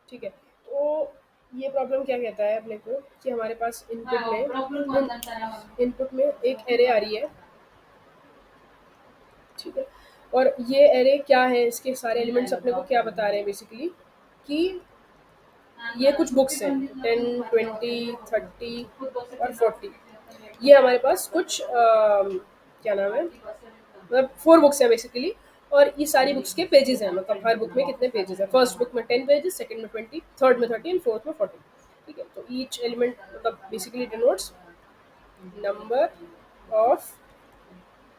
ठीक है। तो ये प्रॉब्लम क्या कहता है अपने को कि हमारे पास इनपुट में एक एरे आ रही है। ठीक है। और ये एरे क्या है, इसके सारे एलिमेंट्स अपने को क्या बता रहे हैं बेसिकली कि ये कुछ बुक्स हैं 10, 20, 30 और 40। ये हमारे पास कुछ क्या नाम है, मतलब 4 बुक्स है बेसिकली। और ये सारी बुक्स के पेजेस हैं, मतलब हर बुक में कितने पेजेस है। फर्स्ट बुक में 10 पेजेस, सेकंड में 20, थर्ड में 30 एंड फोर्थ में 40। ठीक है। तो ईच एलिमेंट मतलब basically denotes number of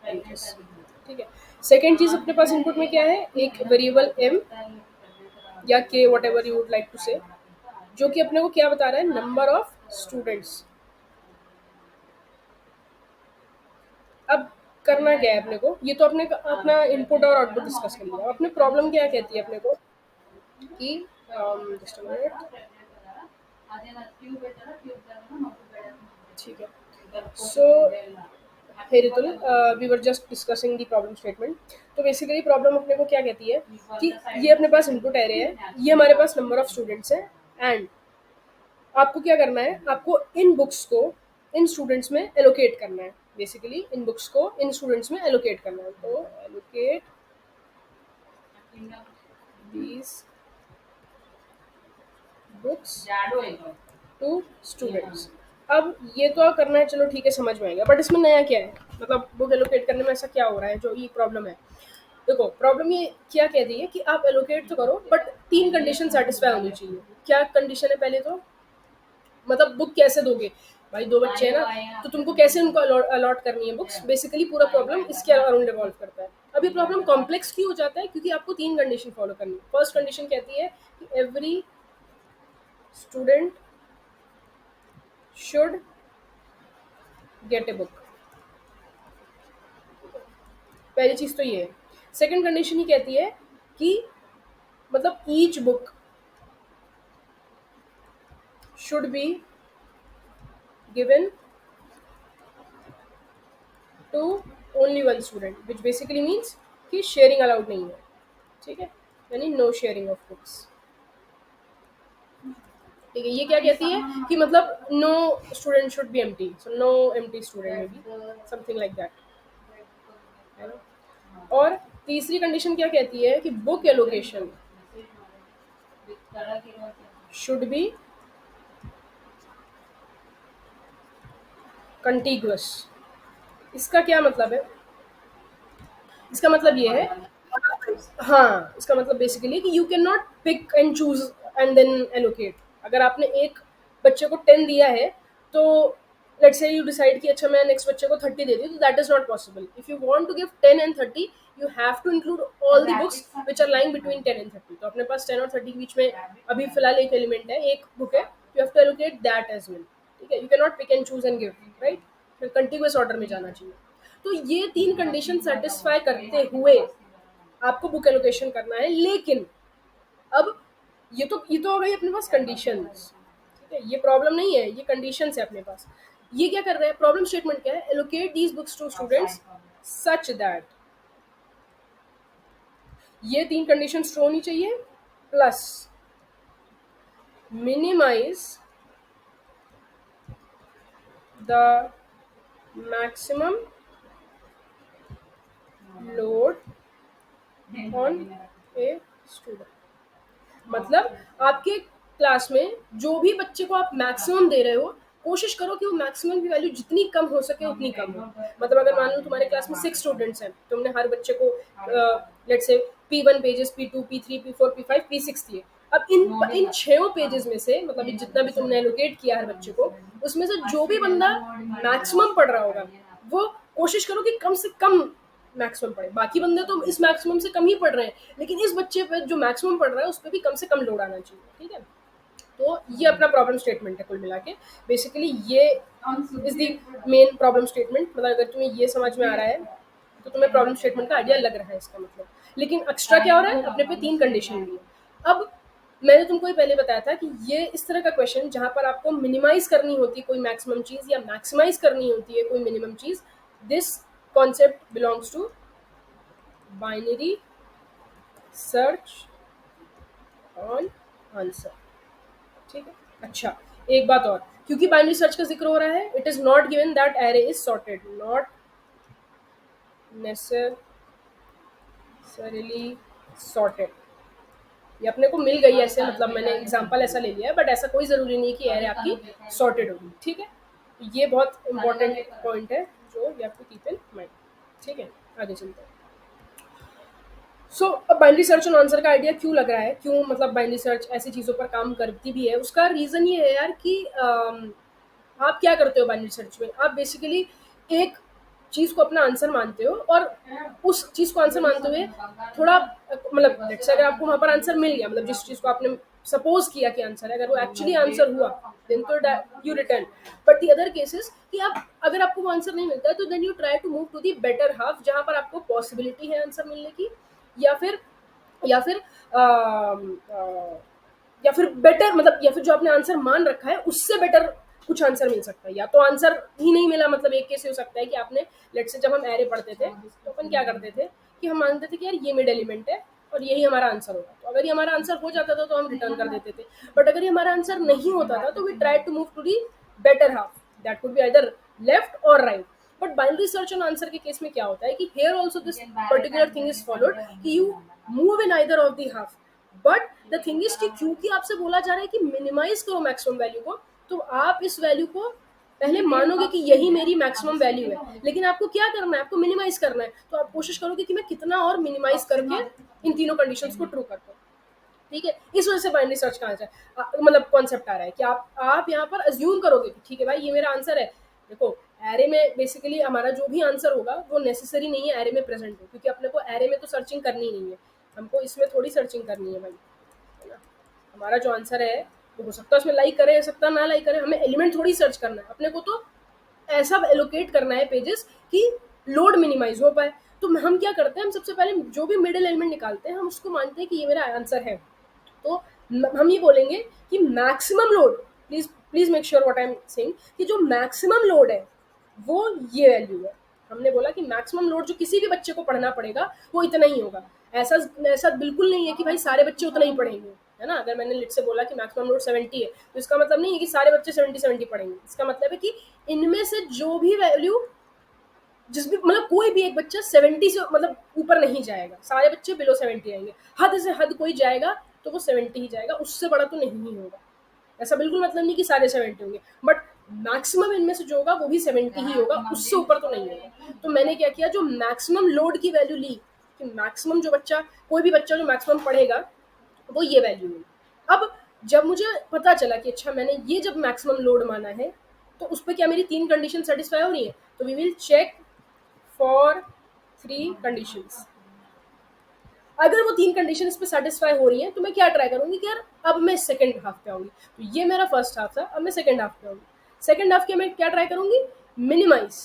pages. ठीक है। सेकेंड चीज अपने पास इनपुट में क्या है, एक वेरिएबल एम या K whatever you would like to say, जो कि अपने को क्या बता रहा है, नंबर ऑफ स्टूडेंट्स। अब करना क्या है अपने को, ये तो अपने अपना इनपुट और आउटपुट डिस्कस कर लिया। अब अपने प्रॉब्लम क्या कहती है अपने को कि जस्ट अ मिनट। ठीक है। So hey Ritul, we were just discussing the problem statement. तो बेसिकली प्रॉब्लम अपने को क्या कहती है कि ये अपने पास इनपुट एरे है, ये हमारे पास नंबर ऑफ स्टूडेंट्स है, एंड आपको क्या करना है, आपको इन बुक्स को इन स्टूडेंट्स में एलोकेट करना है। बेसिकली इन बुक्स को इन स्टूडेंट्स में एलोकेट करना है। तो allocate these books to students. अब ये तो करना है, चलो ठीक है, समझ में आएगा। बट इसमें नया क्या है, मतलब बुक एलोकेट करने में ऐसा क्या हो रहा है जो ये प्रॉब्लम है। देखो प्रॉब्लम ये क्या कह रही है कि आप एलोकेट तो करो, बट 3 कंडीशन सेटिस्फाई होनी चाहिए। क्या कंडीशन है पहले तो, मतलब बुक कैसे दोगे भाई, 2 बच्चे हैं ना, तो तुमको कैसे उनको अलॉट करनी है बुक्स। बेसिकली पूरा प्रॉब्लम इसके अराउंड रिवॉल्व करता है। अब ये प्रॉब्लम कॉम्प्लेक्स क्यों हो जाता है, क्योंकि आपको 3 कंडीशन फॉलो करनी है। फर्स्ट कंडीशन कहती है कि every student should get a book. पहली चीज तो ये है। सेकंड कंडीशन ये कहती है कि मतलब each book should be given to only one student, which basically means कि शेयरिंग अलाउड नहीं है। ठीक है, यानी नो शेयरिंग ऑफ बुक्स। ठीक है। ये क्या कहती है कि मतलब no student should be empty, so no empty student, may be something like that, है ना। और तीसरी कंडीशन क्या कहती है कि book allocation should be contiguous. इसका क्या मतलब है, इसका मतलब ये है, हाँ, इसका मतलब बेसिकली कि you can not pick and choose and then allocate. अगर आपने एक बच्चे को 10 दिया है, तो लेट्स से यू डिसाइड कि अच्छा मैं नेक्स्ट बच्चे को 30 दे दी, तो that is not possible. If you want to give 10 and 30, you have to include all the books which are lying between 10 and 30। तो अपने पास 10 और 30 के बीच में अभी फिलहाल एक एलिमेंट है, एक बुक है, you have to allocate that as well. ठीक है, you can not pick and choose and give, right. फिर कंटिन्यूअस ऑर्डर में जाना चाहिए। तो ये 3 कंडीशन सेटिस्फाई करते हुए आपको बुक एलोकेशन करना है। लेकिन अब ये तो हो गई अपने पास कंडीशंस। ठीक है, ये प्रॉब्लम नहीं है, ये कंडीशंस है अपने पास। ये क्या कर रहा है, प्रॉब्लम स्टेटमेंट क्या है, allocate these books to students such that, ये 3 कंडीशन ट्रू होनी चाहिए, plus minimise the maximum load on a student. मतलब आपके क्लास में जो भी बच्चे को आप मैक्सिमम दे रहे हो, कोशिश करो कि वो मैक्सिमम की वैल्यू जितनी कम हो सके उतनी कम हो। मतलब अगर मान लो तुम्हारे क्लास में 6 स्टूडेंट्स हैं, तुमने हर बच्चे को let's say P1 pages, P2, P3, P4, P5, P6 दिए। अब इन 6 पेजेस में से, मतलब जितना भी तुमने एलोकेट किया हर बच्चे को, उसमें से जो भी बंदा मैक्सिमम पढ़ रहा होगा, वो कोशिश करो कि कम से कम मैक्सिमम पढ़े। बाकी बंदे तो इस मैक्सिमम से कम ही पढ़ रहे हैं, लेकिन इस बच्चे पे जो मैक्सिमम पढ़ रहा है उस पर भी कम से कम लोड आना चाहिए। ठीक है। तो ये अपना प्रॉब्लम स्टेटमेंट है कुल मिला के। बेसिकली ये is the main problem statement. मतलब अगर तुम्हें ये समझ में आ रहा है तो तुम्हें प्रॉब्लम स्टेटमेंट का आइडिया लग रहा है इसका मतलब। लेकिन एक्स्ट्रा क्या हो रहा है, अपने पे 3 कंडीशन दी है। अब मैंने तुमको ये पहले बताया था कि ये इस तरह का क्वेश्चन जहां पर आपको मिनिमाइज करनी होती है कोई मैक्सिमम चीज या मैक्सिमाइज करनी होती है कोई मिनिमम चीज, this concept belongs to binary search on answer. ठीक है। अच्छा, एक बात और, क्योंकि बाइनरी सर्च का जिक्र हो रहा है, it is not given that array is sorted, not necessarily sorted. ये अपने को मिल गई ऐसे, मतलब मैंने एग्जांपल ऐसा ले लिया है, बट ऐसा कोई जरूरी नहीं है कि एरे आपकी सॉर्टेड होगी। ठीक है, ये बहुत इंपॉर्टेंट पॉइंट है जो you have to keep in mind. ठीक है, आगे चलते हैं। सो अब बाइनरी सर्च और आंसर का आइडिया क्यों लग रहा है, क्यों मतलब बाइनरी सर्च ऐसी चीज़ों पर काम करती भी है, उसका रीज़न ये है यार कि आप क्या करते हो बाइनरी सर्च में, आप बेसिकली एक चीज़ को अपना आंसर मानते हो, और उस चीज़ को आंसर मानते हुए थोड़ा मतलब लेट्स से अगर आपको वहाँ पर आंसर मिल गया, मतलब जिस चीज़ को आपने सपोज किया कि आंसर है, अगर वो एक्चुअली आंसर हुआ देन तो you return. But the other cases कि आप अगर आपको वो आंसर नहीं मिलता है तो then you try to move to the better half, जहाँ पर आपको पॉसिबिलिटी है आंसर मिलने की, या फिर या फिर या फिर बेटर, मतलब या फिर जो आपने आंसर मान रखा है उससे बेटर कुछ आंसर मिल सकता है, या तो आंसर ही नहीं मिला, मतलब एक केस हो सकता है कि आपने लेट से जब हम एरे पढ़ते थे तो अपन क्या करते थे कि हम मानते थे कि यार ये मिड एलिमेंट है और यही हमारा आंसर होगा, तो अगर ये हमारा आंसर हो जाता था तो हम रिटर्न कर देते थे। बट अगर ये हमारा आंसर नहीं होता था तो we try to move to the better half, that could be either left और right. But binary search and answer के केस में क्या होता है कि here also this particular thing is followed कि you move in either of the half. But the thing is कि क्योंकि आपसे बोला जा रहा है कि मिनिमाइज करो मैक्सिमम वैल्यू को, तो आप इस वैल्यू को पहले मानोगे कि यही मेरी मैक्सिमम वैल्यू है, लेकिन आपको क्या करना है, आपको मिनिमाइज करना है, तो आप कोशिश करोगे कि मैं कितना और मिनिमाइज करके इन तीनों कंडीशंस को ट्रू कर पाऊँ। ठीक है, इस वजह से बाइनरी सर्च का आंसर मतलब कॉन्सेप्ट आ रहा है कि आप यहाँ पर अज्यूम करोगे कि ठीक है भाई ये मेरा आंसर है। देखो, एरे में बेसिकली हमारा जो भी आंसर होगा वो नेसेसरी नहीं है एरे में प्रेजेंट हो, क्योंकि अपने को एरे में तो सर्चिंग करनी नहीं है, हमको इसमें थोड़ी सर्चिंग करनी है भाई, है ना। हमारा जो आंसर है वो हो सकता है उसमें लाइक करे, हो सकता है ना लाइक करे, हमें एलिमेंट थोड़ी सर्च करना है, अपने को तो ऐसा एलोकेट करना है पेजेस कि लोड मिनिमाइज हो पाए। तो हम क्या करते हैं, हम सबसे पहले जो भी मिडिल एलिमेंट निकालते हैं हम उसको मानते हैं कि ये मेरा आंसर है। तो हम ये बोलेंगे कि maximum load, please please make sure what I am saying, कि जो मैक्सिमम लोड है वो ये वैल्यू है। हमने बोला कि मैक्सिमम लोड जो किसी भी बच्चे को पढ़ना पड़ेगा वो इतना ही होगा। ऐसा ऐसा बिल्कुल नहीं है कि भाई सारे बच्चे उतना ही पढ़ेंगे, है ना। अगर मैंने लिट से बोला कि मैक्सिमम लोड 70 है तो इसका मतलब नहीं है कि सारे बच्चे 70 पढ़ेंगे, इसका मतलब है कि इनमें से जो भी वैल्यू, जिस भी मतलब कोई भी एक बच्चा 70 से मतलब ऊपर नहीं जाएगा, सारे बच्चे बिलो 70 आएंगे। हद से हद कोई जाएगा तो वो 70 ही जाएगा, उससे बड़ा तो नहीं ही होगा। ऐसा बिल्कुल मतलब नहीं कि सारे 70 होंगे, बट मैक्सिमम इनमें से जो होगा वो भी 70 ही होगा, उससे ऊपर तो नहीं होगा। तो मैंने क्या किया, जो मैक्सिमम लोड की वैल्यू ली कि मैक्सिमम जो बच्चा, कोई भी बच्चा जो मैक्सिमम पढ़ेगा वो ये वैल्यू ली। अब जब मुझे पता चला कि अच्छा मैंने ये जब मैक्सिमम लोड माना है तो उस पर क्या मेरी 3 कंडीशन सेटिस्फाई हो रही है, तो we will check for 3 conditions. अगर वो 3 कंडीशन इस पे सेटिस्फाई हो रही है तो मैं क्या ट्राई करूंगी कि यार अब मैं सेकंड हाफ पे आऊंगी। तो ये मेरा फर्स्ट हाफ था, अब मैं सेकंड हाफ पे आऊंगी। सेकंड हाफ के मैं क्या ट्राई करूंगी, minimise.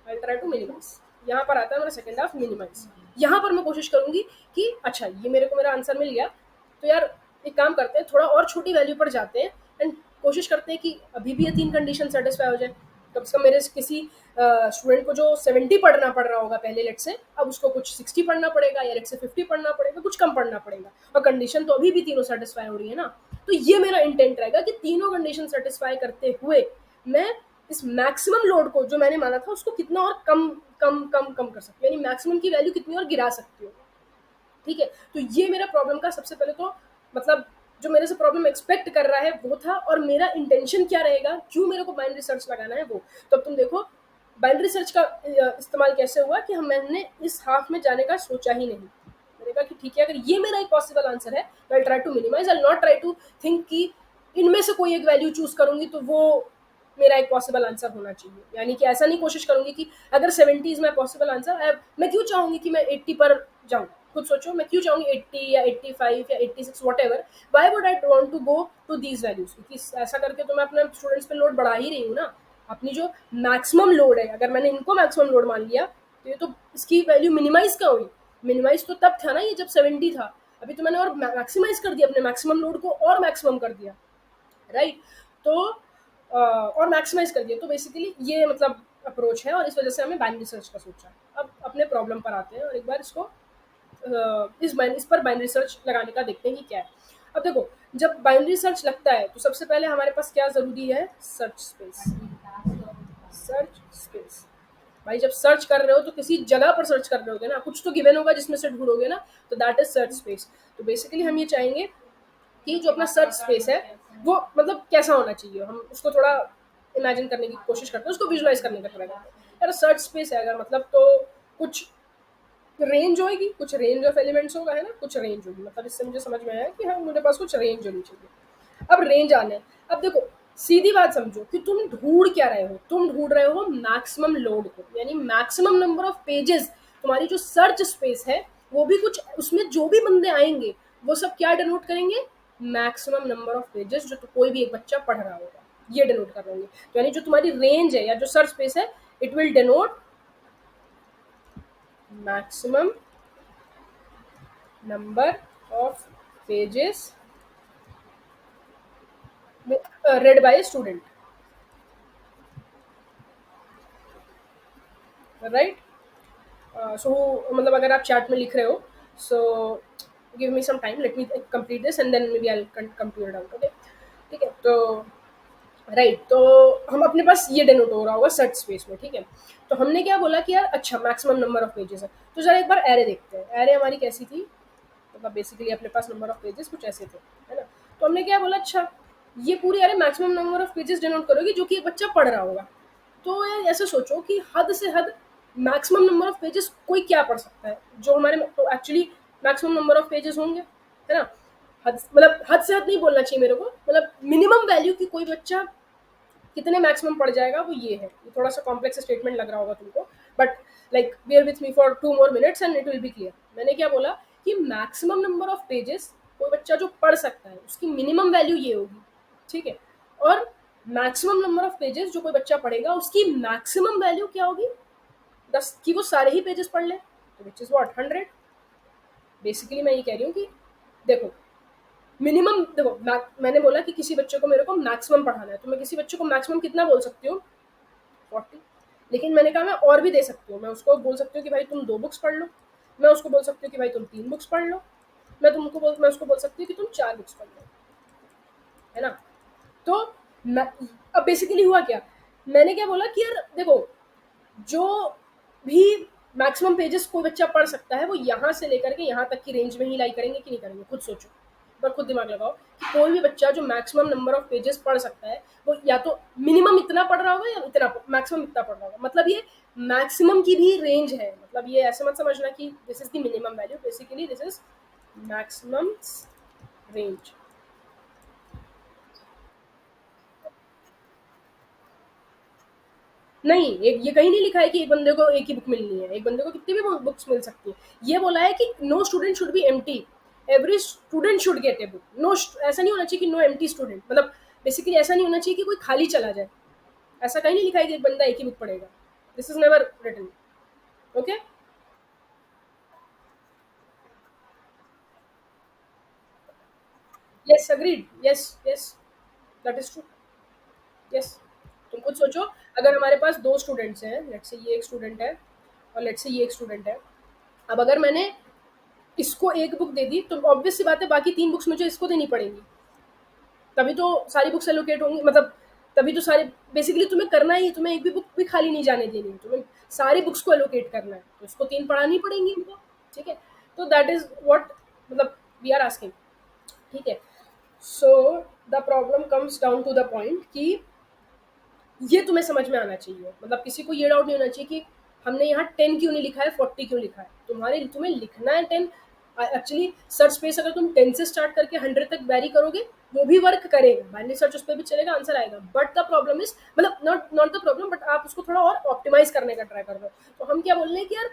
I try to minimise. यहाँ पर आता है मेरा सेकंड हाफ मिनिमाइज। यहाँ पर मैं कोशिश करूंगी कि अच्छा ये मेरे को मेरा आंसर मिल गया, तो यार एक काम करते हैं, थोड़ा और छोटी वैल्यू पर जाते हैं एंड कोशिश करते हैं कि अभी भी ये 3 कंडीशन सेटिस्फाई हो जाए। कम से कम मेरे किसी स्टूडेंट को जो 70 पढ़ना पड़ रहा होगा पहले लेट से, अब उसको कुछ 60 पढ़ना पड़ेगा या लेट से 50 पढ़ना पड़ेगा, कुछ कम पढ़ना पड़ेगा, और कंडीशन तो अभी भी तीनों सेटिस्फाई हो रही है ना। तो ये मेरा इंटेंट रहेगा कि तीनों कंडीशन सेटिस्फाई करते हुए मैं इस मैक्सिमम लोड को जो मैंने माना था उसको कितना और कम कम कम कम कर सकती हूँ, यानी मैक्सिमम की वैल्यू कितनी और गिरा सकती हूँ। ठीक है, तो ये मेरा प्रॉब्लम का सबसे पहले तो मतलब जो मेरे से प्रॉब्लम एक्सपेक्ट कर रहा है वो था, और मेरा इंटेंशन क्या रहेगा, क्यों मेरे को बाइनरी सर्च लगाना है वो। तो अब तुम देखो बाइनरी सर्च का इस्तेमाल कैसे हुआ कि मैंने इस हाफ में जाने का सोचा ही नहीं। मैंने कहा कि ठीक है, अगर ये मेरा एक पॉसिबल आंसर है, I try to minimise, I not try to think कि इनमें से कोई एक वैल्यू चूज करूंगी तो वो मेरा एक पॉसिबल आंसर होना चाहिए। यानी कि ऐसा नहीं कोशिश करूंगी कि अगर 70 इज माई पॉसिबल आंसर, मैं क्यों चाहूंगी कि मैं 80 पर जाऊं। खुद सोचो, मैं क्यों चाहूंगी 80 या 85 या 86 whatever, why would I want to go to these values, क्योंकि ऐसा करके तो मैं अपने स्टूडेंट्स पे लोड बढ़ा ही रही हूँ ना। अपनी जो मैक्सिमम लोड है, अगर मैंने इनको मैक्सिमम लोड मान लिया तो ये तो इसकी वैल्यू मिनिमाइज का हुई। मिनिमाइज तो तब था ना ये जब 70 था, अभी तो मैंने और मैक्सिमाइज कर दिया, अपने मैक्सिमम लोड को और मैक्सिमम कर दिया, राइट। तो और मैक्सिमाइज कर दिया। तो बेसिकली ये मतलब अप्रोच है, और इस वजह से हमें बाइनरी सर्च का सोचा। अब अपने प्रॉब्लम पर आते हैं और एक बार इसको इस पर बाइनरी सर्च लगाने का देखते हैं कि क्या है। अब देखो, जब बाइनरी सर्च लगता है तो सबसे पहले हमारे पास क्या जरूरी है? Search space. Search space. भाई जब सर्च कर रहे हो तो किसी जगह पर सर्च कर रहे होगे ना, कुछ तो गिवन होगा जिसमें से ढूंढोगे ना, तो दैट इज सर्च स्पेस। तो बेसिकली हम ये चाहेंगे कि जो अपना सर्च स्पेस है वो मतलब कैसा होना चाहिए, हम उसको थोड़ा इमेजिन करने की कोशिश करते हैं, उसको विजुलाइज करने का ट्राई करते हैं। यार सर्च स्पेस है अगर मतलब तो कुछ रेंज होगी, कुछ रेंज ऑफ एलिमेंट्स होगा, है ना, कुछ रेंज होगी, मतलब इससे मुझे समझ में आया कि हाँ मेरे पास कुछ रेंज होनी चाहिए। अब रेंज आने, अब देखो सीधी बात समझो कि तुम ढूंढ क्या रहे हो, तुम ढूंढ रहे हो मैक्सिमम लोड को, यानी मैक्सिमम नंबर ऑफ पेजेस। तुम्हारी जो सर्च स्पेस है वो भी कुछ उसमें जो भी बंदे आएंगे वो सब क्या डिनोट करेंगे? मैक्सिमम नंबर ऑफ पेजेस जो तो कोई भी एक बच्चा पढ़ रहा होगा, ये डिनोट कर रहे होंगे। तो यानी जो तुम्हारी रेंज है या जो सर्च स्पेस है, it will denote maximum number of pages read by a student, right? So मतलब अगर आप चैट में लिख रहे हो, so give me some time, let me complete this and then maybe I'll come to your doubt, okay? ठीक है, तो राइट, तो हम अपने पास ये डिनोट हो रहा होगा सर्च स्पेस में, ठीक है। तो हमने क्या बोला कि यार अच्छा मैक्सिमम नंबर ऑफ पेजेस है, तो जरा एक बार एरे देखते हैं, एरे हमारी कैसी थी, मतलब बेसिकली अपने पास नंबर ऑफ पेजेस कुछ ऐसे थे, है ना। तो हमने क्या बोला, अच्छा ये पूरी अरे maximum number of pages denote करोगी जो कि एक बच्चा पढ़ रहा होगा। तो यार ऐसे सोचो कि हद से हद मैक्सिमम नंबर ऑफ पेजेस कोई क्या पढ़ सकता है जो हमारे तो actually maximum number of pages होंगे, है ना। हद मतलब हद से हद नहीं बोलना चाहिए मेरे को, मतलब मिनिमम वैल्यू की कोई बच्चा कितने मैक्सिमम पड़ जाएगा वो ये है। ये थोड़ा सा कॉम्प्लेक्स स्टेटमेंट लग रहा होगा तुमको, but like beer with me for 2 more minutes and it will B clear. मैंने क्या बोला कि मैक्सिमम नंबर ऑफ पेजेस कोई बच्चा जो पढ़ सकता है उसकी मिनिमम वैल्यू ये होगी, ठीक है। और मैक्सिमम नंबर ऑफ पेजेस जो कोई बच्चा पढ़ेगा उसकी मैक्सिमम वैल्यू क्या होगी? 10 की वो सारे ही पेजेस पढ़ ले, तो विच इज व्हाट 100। बेसिकली मैं ये कह रही हूँ कि देखो मिनिमम देखो मैंने बोला कि किसी बच्चे को मेरे को मैक्सिमम पढ़ाना है, तो मैं किसी बच्चे को मैक्सिमम कितना बोल सकती हूँ? 40। लेकिन मैंने कहा मैं और भी दे सकती हूँ, मैं उसको बोल सकती हूँ कि भाई तुम 2 बुक्स पढ़ लो, मैं उसको बोल सकती हूँ कि भाई तुम 3 बुक्स पढ़ लो, मैं उसको बोल सकती हूँ कि तुम 4 बुक्स पढ़ लो, है ना। तो अब बेसिकली हुआ क्या, मैंने क्या बोला कि यार देखो जो भी मैक्सिमम पेजेस कोई बच्चा पढ़ सकता है वो यहाँ से लेकर के यहाँ तक की रेंज में ही लाई करेंगे कि नहीं करेंगे, खुद सोचो, पर खुद दिमाग लगाओ कि कोई भी बच्चा जो मैक्सिमम नंबर ऑफ पेजेस पढ़ सकता है वो या तो मिनिमम इतना पढ़ रहा होगा या इतना मैक्सिमम इतना पढ़ रहा होगा। मतलब ये मैक्सिमम की भी रेंज है, मतलब ये ऐसे मत समझना कि this is the minimum value, basically this is maximum range. नहीं, एक ये कहीं नहीं लिखा है कि एक बंदे को एक ही बुक मिलनी है, एक बंदे को कितनी भी बुक्स मिल सकती है। ये बोला है कि no student should be empty, every student should get a book. No ऐसा नहीं होना चाहिए कि नो एम्प्टी स्टूडेंट, मतलब बेसिकली ऐसा नहीं होना चाहिए कि कोई खाली चला जाए, ऐसा कहीं नहीं लिखा है कि एक बंदा एक ही बुक पढ़ेगा। This is never written, okay. Yes agreed, yes yes, that is true, yes. तुम खुद सोचो, अगर हमारे पास 2 स्टूडेंट्स हैं, लेट्स से ये एक स्टूडेंट है और लेट्स से ये एक स्टूडेंट है, अब अगर मैंने इसको एक बुक दे दी तो ऑब्वियस सी बात है बाकी 3 बुक्स मुझे इसको देनी पड़ेंगी, तभी तो सारी बुक्स एलोकेट होंगी, मतलब तभी तो सारे बेसिकली तुम्हें करना ही, तुम्हें एक भी बुक भी खाली नहीं जाने देनी, तुम्हें सारी बुक्स को एलोकेट करना है, तो उसको 3 पढ़ानी पड़ेंगी इनको, ठीक है। तो दैट इज व्हाट मतलब वी आर आस्किंग, ठीक है। So the problem comes down to the point कि ये तुम्हें समझ में आना चाहिए, मतलब किसी को ये डाउट नहीं होना चाहिए कि हमने यहाँ 10 क्यों नहीं लिखा है, 40 क्यों लिखा है। तुम्हें लिखना है 10। एक्चुअली सर्च स्पेस अगर तुम 10 से स्टार्ट करके 100 तक वेरी करोगे वो भी वर्क करेगा, बाइनरी सर्च उस पर भी चलेगा, आंसर आएगा। बट द प्रॉब्लम इज मतलब नॉट द प्रॉब्लम, बट आप उसको थोड़ा और ऑप्टिमाइज करने का ट्राई कर रहे हो। तो हम क्या बोल रहे हैं कि यार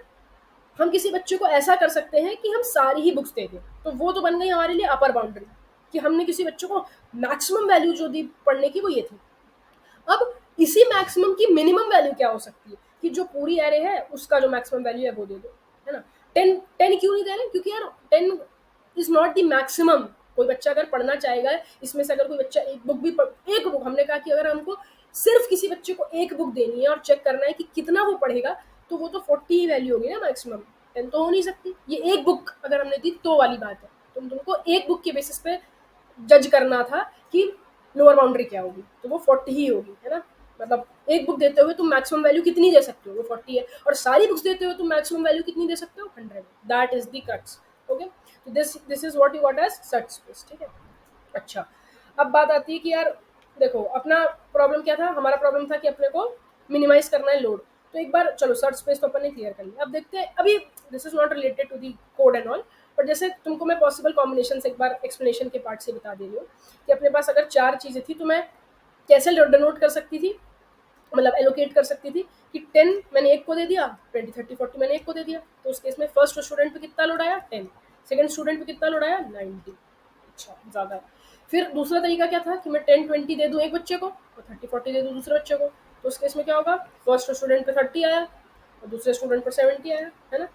हम किसी बच्चे को ऐसा कर सकते हैं कि हम सारी ही बुक्स दे दें, तो वो तो बन गई हमारे लिए अपर बाउंड्री, कि हमने किसी बच्चे को मैक्सिमम वैल्यू जो दी पढ़ने की वो ये थी। अब इसी मैक्सिमम की मिनिमम वैल्यू क्या हो सकती है कि जो पूरी एरे है उसका जो मैक्सिमम वैल्यू है वो दे दो, है ना। 10 क्यों नहीं दे रहे, क्योंकि यार 10 इज नॉट द मैक्सिमम। कोई बच्चा अगर पढ़ना चाहेगा, इसमें से अगर कोई बच्चा एक बुक भी एक बुक, हमने कहा कि अगर हमको सिर्फ किसी बच्चे को एक बुक देनी है और चेक करना है कि कितना वो पढ़ेगा, तो वो तो 40 ही वैल्यू होगी ना मैक्सिमम, 10 तो हो नहीं सकती। ये एक बुक अगर हमने दी तो वाली बात है, तुमको एक बुक के बेसिस पे जज करना था कि लोअर बाउंड्री क्या होगी, तो वो 40 ही होगी, है ना। मतलब एक बुक देते हुए तुम मैक्सिमम वैल्यू कितनी दे सकते हो, वो 40 है, और सारी बुक्स देते हुए तुम मैक्सिमम वैल्यू कितनी दे सकते हो, 100। That is the crux. Okay, तो this is what you got as search space, ठीक है। अच्छा, अब बात आती है कि यार देखो अपना प्रॉब्लम क्या था, हमारा प्रॉब्लम था कि अपने को मिनिमाइज करना है लोड। तो एक बार चलो सर्च स्पेस तो अपन ने क्लियर कर लिया, अब देखते हैं अभी this is not related to the code and all, but जैसे तुमको मैं पॉसिबल कॉम्बिनेशन एक बार एक्सप्लेनेशन के पार्ट से बता दे रही हूँ कि अपने पास अगर 4 चीज़ें थी तो मैं कैसे डिनोट कर सकती थी, मतलब एलोकेट कर सकती थी कि 10 मैंने एक को दे दिया, 20 30 40 मैंने एक को दे दिया, तो उस केस में फर्स्ट स्टूडेंट पे कितना लोड आया 10, सेकंड स्टूडेंट पे कितना लोड आया 90। अच्छा ज़्यादा है। फिर दूसरा तरीका क्या था कि मैं 10 20 दे दूँ एक बच्चे को और 30 40 दे दूँ दूसरे बच्चे को, तो उस केस में क्या होगा, फर्स्ट स्टूडेंट पे 30 आया और दूसरे स्टूडेंट पर 70 आया, है ना।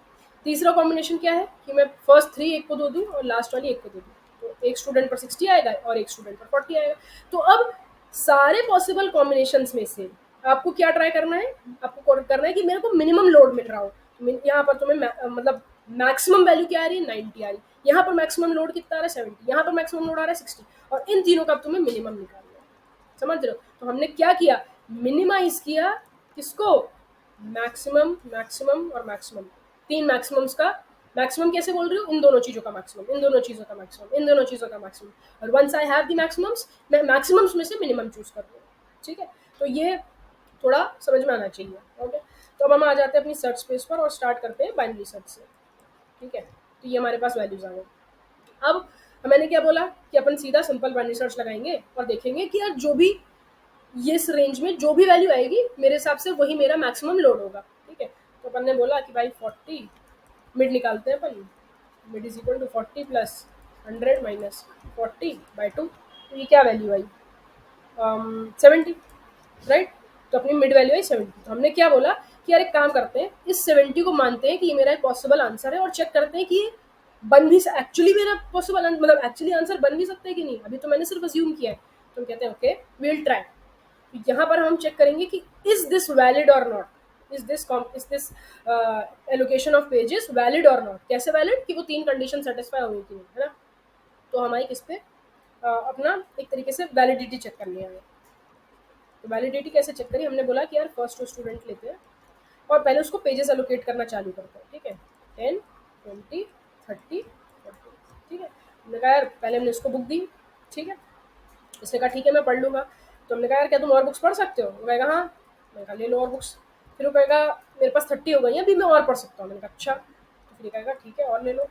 तीसरा कॉम्बिनेशन क्या है कि मैं फर्स्ट 3 एक को दे दूँ और लास्ट वाली एक को दे दूँ, तो एक स्टूडेंट पर 60 आएगा और एक स्टूडेंट पर 40 आएगा। तो अब सारे पॉसिबल कॉम्बिनेशन में से आपको क्या ट्राई करना है, आपको करना है कि मेरे को मिनिमम लोड मिल रहा हो। यहाँ पर तुम्हें मतलब मैक्सिमम वैल्यू क्या आ रही है 90 आ रही है, यहाँ पर मैक्सिमम लोड कितना आ रहा है 70, यहाँ पर मैक्सिमम लोड आ रहा है 60, और इन तीनों का तुम्हें मिनिमम निकालना है, समझ रहे हो। तो हमने क्या किया, मिनिमाइज किया किसको, मैक्सिमम मैक्सिमम और मैक्सिमम, तीन मैक्सिमम्स का। मैक्सिमम कैसे बोल रही हूँ, इन दोनों चीजों का मैक्सिमम, इन दोनों चीजों का मैक्सिमम, इन दोनों चीजों का मैक्सिमम, और once I have the maximums मैं मैक्सिमम्स में से मिनिमम चूज कर रही हूँ, ठीक है। तो ये थोड़ा समझ में आना चाहिए। ओके, तो अब हम आ जाते हैं अपनी सर्च स्पेस पर और स्टार्ट करते हैं बाइनरी सर्च से, ठीक है। तो ये हमारे पास वैल्यूज आ गए। अब मैंने क्या बोला कि अपन सीधा सिंपल बाइनरी सर्च लगाएंगे और देखेंगे कि यार जो भी ये इस रेंज में जो भी वैल्यू आएगी मेरे हिसाब से वही मेरा मैक्सिमम लोड होगा, ठीक है। तो अपन ने बोला कि भाई 40 मिड निकालते हैं अपन, mid is equal to 40 plus 100 minus 40/2, तो ये क्या वैल्यू आई 70, राइट। तो अपनी मिड वैल्यू है 70। तो हमने क्या बोला कि यार एक काम करते हैं, इस 70 को मानते हैं कि ये मेरा एक पॉसिबल आंसर है और चेक करते हैं कि ये बन भी एक्चुअली मेरा पॉसिबल मतलब एक्चुअली आंसर बन भी सकता है कि नहीं, अभी तो मैंने सिर्फ अज्यूम किया है। तो हम कहते हैं ओके विल ट्राई। यहाँ पर हम चेक करेंगे कि इज दिस वैलिड और not, is this allocation of pages valid और नॉट। कैसे वैलिड, कि वो तीन कंडीशन सेटिस्फाई हो गई थी, है ना। तो हमारी किस पे अपना एक तरीके से वैलिडिटी चेक करनी है। तो वैलिडिटी कैसे चेक करी, हमने बोला कि यार फर्स्ट स्टूडेंट लेते हैं और पहले उसको पेजेस एलोकेट करना चालू करते हैं, ठीक है। 10 20 30 40, ठीक है। हमने कहा यार पहले हमने इसको बुक दी, ठीक है। इसने कहा ठीक है मैं पढ़ लूँगा। तो हमने कहा यार क्या तुम और बुक्स पढ़ सकते हो, वो कहेगा हाँ। मैंने कहा ले लो और बुक्स। फिर वो कहेगा मेरे पास 30 हो गई हैं, अभी मैं और पढ़ सकता हूँ। मैंने कहा अच्छा। तो फिर ये कहेगा ठीक है और ले लो,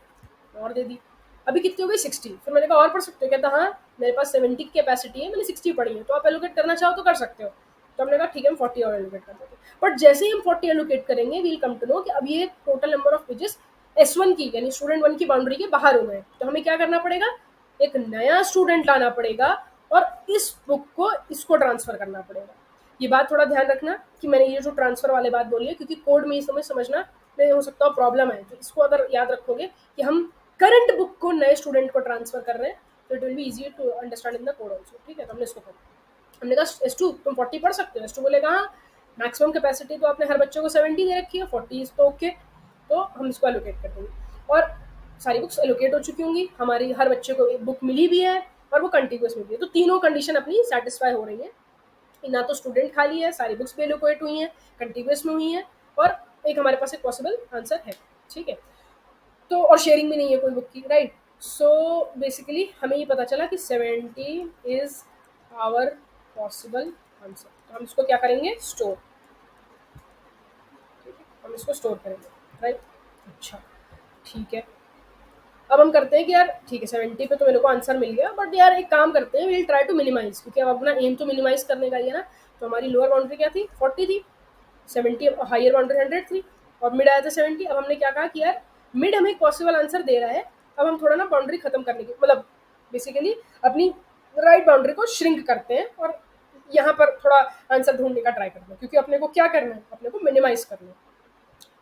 और दे दी। अभी कितनी हो गई 60। फिर मैंने कहा और पढ़ सकते हो, कहता हाँ मेरे पास 70 की कैपेसिटी है, मैंने 60 पढ़ी है, तो आप एलोकेट करना चाहो तो कर सकते हो। तो हमने कहा ठीक है हम 40 और एलोकेट कर देते हैं। बट जैसे ही हम 40 एलोकेट करेंगे वील कम टू नो कि अब ये total number of pages S1 की यानी स्टूडेंट 1 की बाउंड्री के बाहर हो गए। तो हमें क्या करना पड़ेगा, एक नया स्टूडेंट लाना पड़ेगा और इस बुक को इसको ट्रांसफर करना पड़ेगा। ये बात थोड़ा ध्यान रखना कि मैंने ये जो ट्रांसफर वाले बात बोली है, क्योंकि कोड में ये समझना नहीं हो सकता प्रॉब्लम है। तो इसको अगर याद रखोगे कि हम करंट बुक को नए स्टूडेंट को ट्रांसफर कर रहे हैं, तो it will be easy to understand in the code also, ठीक है। तो हमने इसको करा। हमने कहा S2 तुम 40 पढ़ सकते हो। S2 बोलेगा हाँ मैक्सिमम कैपेसिटी तो आपने हर बच्चे को 70 दे रखी है, 40 तो ओके। तो हम इसको एलोकेट कर देंगे और सारी बुक्स एलोकेट हो चुकी होंगी, हमारी हर बच्चे को एक बुक मिली भी है और वो कंटिन्यूस मिल रही है। तो तीनों कंडीशन अपनी सेटिस्फाई हो रही है, ना तो स्टूडेंट खाली है, सारी बुक्स भी एलोकेट हुई हैं, कंटिन्यूस में हुई हैं, और एक हमारे पास एक पॉसिबल आंसर है, ठीक है। तो और शेयरिंग भी नहीं है कोई बुक की, राइट। सो बेसिकली हमें ये पता चला कि 70 इज आवर पॉसिबल आंसर। तो हम इसको क्या करेंगे, स्टोर, ठीक है, हम इसको स्टोर करेंगे, राइट। अच्छा ठीक है, अब हम करते हैं कि यार ठीक है 70 पे तो मेरे को आंसर मिल गया, बट यार एक काम करते हैं, विल ट्राई टू मिनिमाइज, क्योंकि अब अपना एम तो मिनिमाइज करने का ही है ना। तो हमारी लोअर बाउंड्री क्या थी 40 थी, 70 हायर बाउंड्री 100 थी और मिड आया था 70। अब हमने क्या कहा कि यार मिड हमें एक पॉसिबल आंसर दे रहा है, अब हम थोड़ा ना बाउंड्री खत्म करने की मतलब बेसिकली अपनी राइट बाउंड्री को श्रिंक करते हैं और यहाँ पर थोड़ा आंसर ढूंढने का ट्राई करते हैं, क्योंकि अपने को क्या करना है, अपने को मिनिमाइज करना है।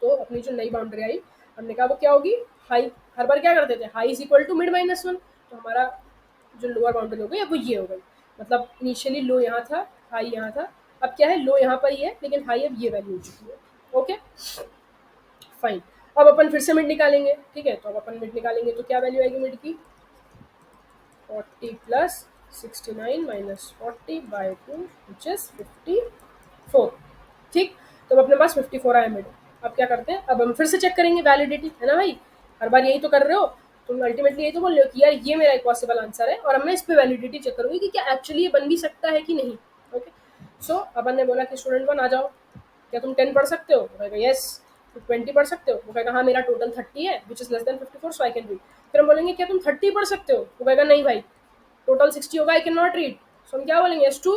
तो अपनी जो नई बाउंड्री आई हमने कहा वो क्या होगी, हाई। हर बार क्या करते थे, high is equal to mid -1। तो हमारा जो लोअर बाउंड्री हो गई अब वो ये हो गई, मतलब इनिशियली लो यहाँ था, हाई यहाँ था, अब क्या है लो यहाँ पर ही है लेकिन हाई अब ये वैल्यू हो चुकी है। Okay fine. अब अपन फिर से मिड निकालेंगे, ठीक है। तो अब अपन मिड निकालेंगे तो क्या वैल्यू आएगी मिड की, 40 plus 69 minus 40 by 2 which is 54। ठीक, तो अब अपने पास 54 आया मिड। अब क्या करते हैं, अब हम फिर से चेक करेंगे वैलिडिटी, है ना भाई, हर बार यही तो कर रहे हो तुम, अल्टीमेटली यही तो बोल रहे हो कि यार ये मेरा एक पॉसिबल आंसर है, और अब मैं इस पे वैलिडिटी चेक करूंगी कि क्या एक्चुअली ये बन भी सकता है कि नहीं। ओके, सो अपन ने बोला कि स्टूडेंट 1 आ जाओ, क्या तुम 10 पढ़ सकते हो, वो कहेगा यस। तुम 20 पढ़ सकते हो, वो कहेगा हाँ मेरा टोटल 30 है which is less then 54 so I can read. फिर हम बोलेंगे क्या तुम 30 पढ़ सकते हो, वो कहेगा नहीं भाई टोटल 60 होगा, आई कैन नॉट रीड। सो हम क्या बोलेंगे, S2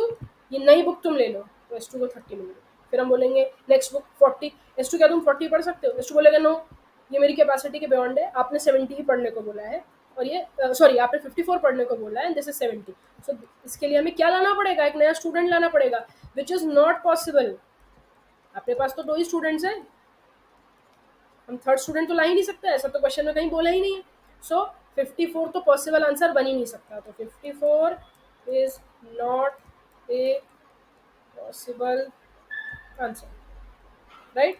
ये नई बुक तुम ले लो, तो S2 को 30 मिलेगा। फिर हम बोलेंगे नेक्स्ट बुक 40, S2 क्या तुम 40 पढ़ सकते हो, S2 बोलेगा नो ये मेरी कैपेसिटी के बियॉन्ड है, आपने 70 ही पढ़ने को बोला है, और ये सॉरी आपने 54 पढ़ने को बोला है एंड दिस इज 70। सो इसके लिए हमें क्या लाना पड़ेगा, एक नया स्टूडेंट लाना पड़ेगा विच इज नॉट पॉसिबल। अपने पास तो 2 ही स्टूडेंट्स हैं, हम थर्ड स्टूडेंट तो ला ही नहीं सकते, ऐसा तो क्वेश्चन में कहीं बोला ही नहीं है। सो 54 तो पॉसिबल आंसर बन ही नहीं सकता, तो 54 is not a possible answer, right.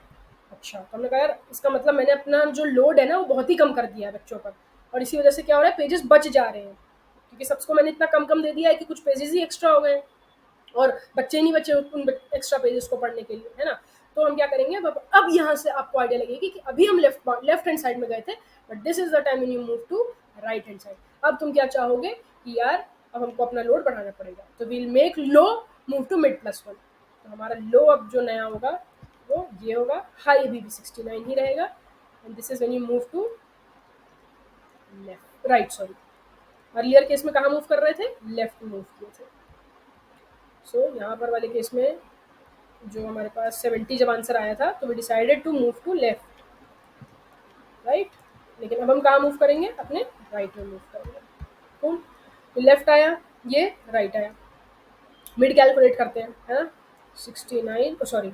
अच्छा, तो हमने कहा यार इसका मतलब मैंने अपना जो लोड है ना वो बहुत ही कम कर दिया है बच्चों पर, और इसी वजह से क्या हो रहा है, पेजेस बच जा रहे हैं, क्योंकि सबको मैंने इतना कम कम दे दिया है कि कुछ पेजेस ही एक्स्ट्रा हो गए, और बच्चे नहीं बचे उन एक्स्ट्रा पेजेस को पढ़ने के लिए, है ना। तो हम क्या करेंगे, अब यहाँ से आपको आइडिया लगेगी कि अभी हम लेफ्ट हैंड साइड में गए थे, but this is the time when you move to right hand side. अब तुम क्या चाहोगे कि यार अब हमको अपना लोड बढ़ाना पड़ेगा, तो we'll make low move to mid plus 1। तो हमारा लो अब जो नया होगा वो ये होगा, हाई अभी भी 69 ही रहेगा, and this is when you move to left right sorry, earlier case में कहाँ मूव कर रहे थे, लेफ्ट मूव किए थे। सो यहाँ पर वाले केस में जो हमारे पास 70 जब आंसर आया था, तो we decided to move to left, right. लेकिन अब हम कहाँ मूव करेंगे, अपने राइट में मूव करेंगे। कूल, तो लेफ्ट आया, ये राइट आया, मिड कैलकुलेट करते हैं, है ना। 69 sorry,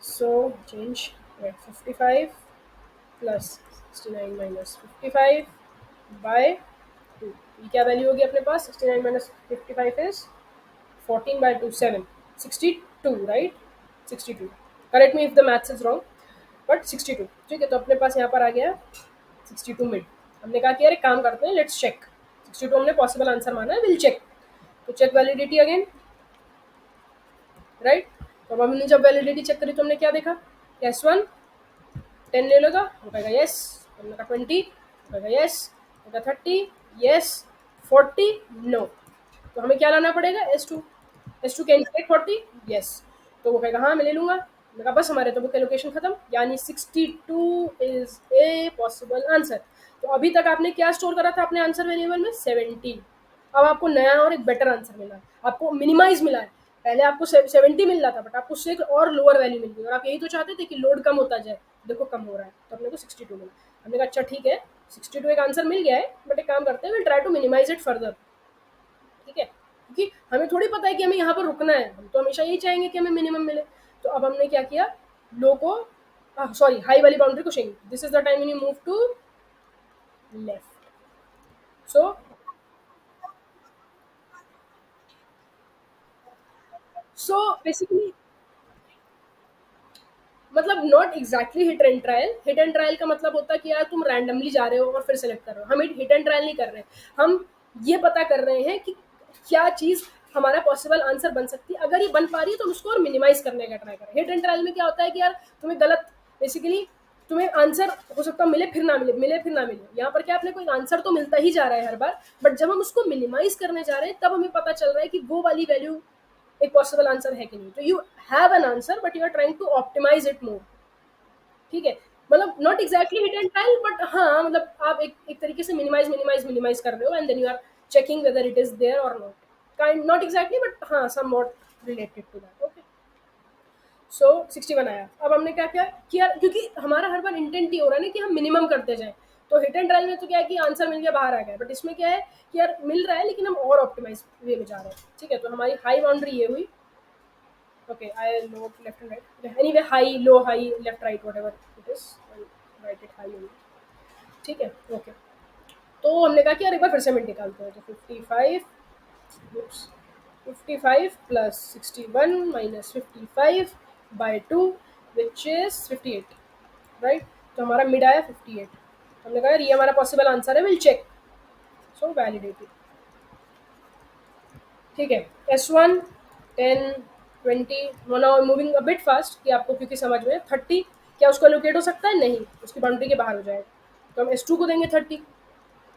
so change 55 plus 69 minus 55 by 2, ये क्या वैल्यू होगी अपने पास, 69 minus 55 is 14 by 2 7 62, right 62, correct me if the maths is wrong, but 62। ठीक है, तो अपने पास यहाँ पर आ गया 62 मिड। हमने कहा कि यार एक काम करते हैं, लेट्स चेक, 62 हमने पॉसिबल आंसर माना है, विल चेक। तो चेक वैलिडिटी अगेन, राइट। तो अब हमने जब वैलिडिटी चेक करी तो हमने क्या देखा, S1 10 ले लेगा, वो कहेगा यस, हमने कहा 20, कहेगा यस, कहेगा 30 यस, 40 नो। तो हमें क्या लाना पड़ेगा, S2 कैन टेक 40 यस, तो वो कहेगा हाँ मैं ले लूंगा। मैंने कहा बस हमारे तो बुक एलोकेशन खत्म, यानी 62 इज ए पॉसिबल आंसर। तो अभी तक आपने क्या स्टोर करा था अपने आंसर वेरिएबल में, 70। अब आपको नया और एक बेटर आंसर मिला है, आपको मिनिमाइज मिला है। पहले आपको 70 मिल रहा था, बट आपको उससे एक और लोअर वैल्यू मिल गई, और आप यही तो चाहते थे कि लोड कम होता जाए, देखो कम हो रहा है, तो अपने को 62 मिला। हमने कहा अच्छा ठीक है, 62 एक आंसर मिल गया है, बट एक काम करते हैं, will try to minimise it further. ठीक है, क्योंकि हमें थोड़ी पता है कि हमें यहाँ पर रुकना है, हम तो हमेशा यही चाहेंगे कि हमें मिनिमम मिले। तो अब हमने क्या किया, लो को सॉरी हाई वाली बाउंड्री को change, this is the time when you move to left. So so basically मतलब not exactly hit and trial. Hit and trial का मतलब होता है कि यार तुम रैंडमली जा रहे हो और फिर सेलेक्ट कर रहे हो, हम हिट एंड ट्रायल नहीं कर रहे हैं, हम ये पता कर रहे हैं कि क्या चीज़ हमारा पॉसिबल आंसर बन सकती है, अगर ये बन पा रही है तो उसको और मिनिमाइज करने का ट्राई करें। हिट एंड ट्रायल में क्या होता है कि यार तुम्हें गलत, बेसिकली तुम्हें आंसर हो सकता है मिले फिर ना मिले, मिले फिर ना मिले। यहाँ पर क्या अपने को आंसर तो मिलता ही जा रहा है हर बार, बट जब हम उसको मिनिमाइज करने जा रहे हैं तब हमें पता चल रहा है कि वो वाली वैल्यू एक पॉसिबल आंसर है कि नहीं। तो you have an answer but you are trying to optimise it more. ठीक है, मतलब not exactly hit and trial, but हाँ मतलब आप एक तरीके से मिनिमाइज मिनिमाइज मिनिमाइज कर रहे हो, and then you are checking whether it is there और not, kind not exactly but हाँ somewhat related to that. Okay, so 61 आया। अब हमने क्या क्या किया, क्योंकि हमारा हर बार इंटेंट ही हो रहा है ना कि हम मिनिमम करते जाएं। तो हिट एंड ट्रायल में तो क्या है कि आंसर मिल गया बाहर आ गया, बट इसमें क्या है कि यार मिल रहा है लेकिन हम और ऑप्टिमाइज वे में जा रहे हैं। ठीक है, तो हमारी हाई बाउंड्री ये हुई। okay, I low left and right, okay, anyway high low high left right whatever it is, I'll write it high only। ठीक है, ओके। तो हमने कहा कि यार एक बार फिर से मिनट निकालते हैं, तो 55 plus 61 minus 55 by 2 which is 58, right. तो हमारा मिड आया 58। हमने कहा यार ये हमारा पॉसिबल आंसर है, विल चेक। So validated. ठीक है, S1 10 20 now moving a bit fast कि आपको क्योंकि समझ में 30 क्या उसको एलोकेट हो सकता है, नहीं, उसकी बाउंड्री के बाहर हो जाएगा। तो हम S2 को देंगे 30,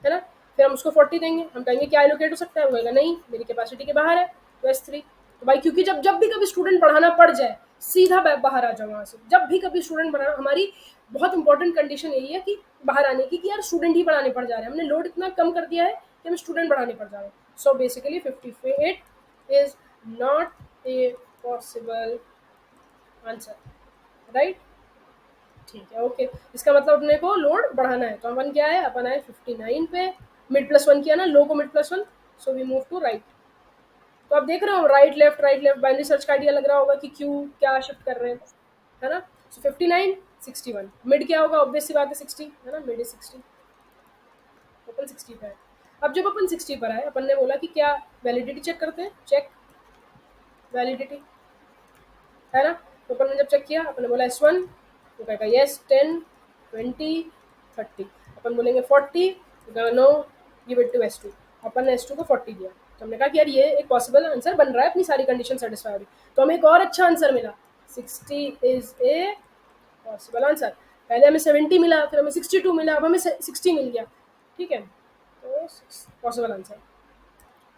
है ना, फिर हम उसको 40 देंगे, हम कहेंगे क्या एलोकेट हो सकता है, वो कहेगा नहीं मेरी कैपेसिटी के बाहर है, तो S3। तो भाई क्योंकि जब जब भी कभी स्टूडेंट बढ़ाना पड़ जाए सीधा बाहर आ जाओ वहाँ से, जब भी कभी स्टूडेंट बढ़ाना, हमारी बहुत इंपॉर्टेंट कंडीशन यही है कि बाहर आने की, कि यार स्टूडेंट ही बढ़ाने पड़ जा रहे हैं, हमने लोड इतना कम कर दिया है कि हमें स्टूडेंट बढ़ाने पड़ जा रहे हैं। So basically 58 is not a possible answer, right. ठीक है, ओके, इसका मतलब अपने को लोड बढ़ाना है, तो अपन क्या है, अपन आए 59 पे, मिड प्लस वन किया ना, लो को mid plus one, so we move to right. तो आप देख रहे हो राइट लेफ्ट बाइनरी सर्च का आइडिया लग रहा होगा कि क्यों क्या शिफ्ट कर रहे हैं, है ना। सो 59 61, मिड क्या होगा, ऑब्वियस सी बात है 60, है ना, मिड इज 60, अपन 60 पे है। अब जब अपन 60 पर आए, अपन ने बोला कि क्या वैलिडिटी चेक करते हैं, चेक वैलिडिटी, है ना। तो अपन ने जब चेक किया, अपन ने बोला S1, तो कहेगा यस 10 20 30, अपन बोलेंगे 40, तो कहेगा no, give it to S2। अपन ने S2 को 40 दिया, तो हमने कहा कि यार ये एक पॉसिबल आंसर बन रहा है, अपनी सारी कंडीशन सेटिस्फाई हो रही, तो हमें एक और अच्छा आंसर मिला, 60 इज ए पॉसिबल आंसर। पहले हमें 70 मिला, फिर हमें 62 मिला, अब हमें 60 मिल गया, ठीक है, तो possible answer,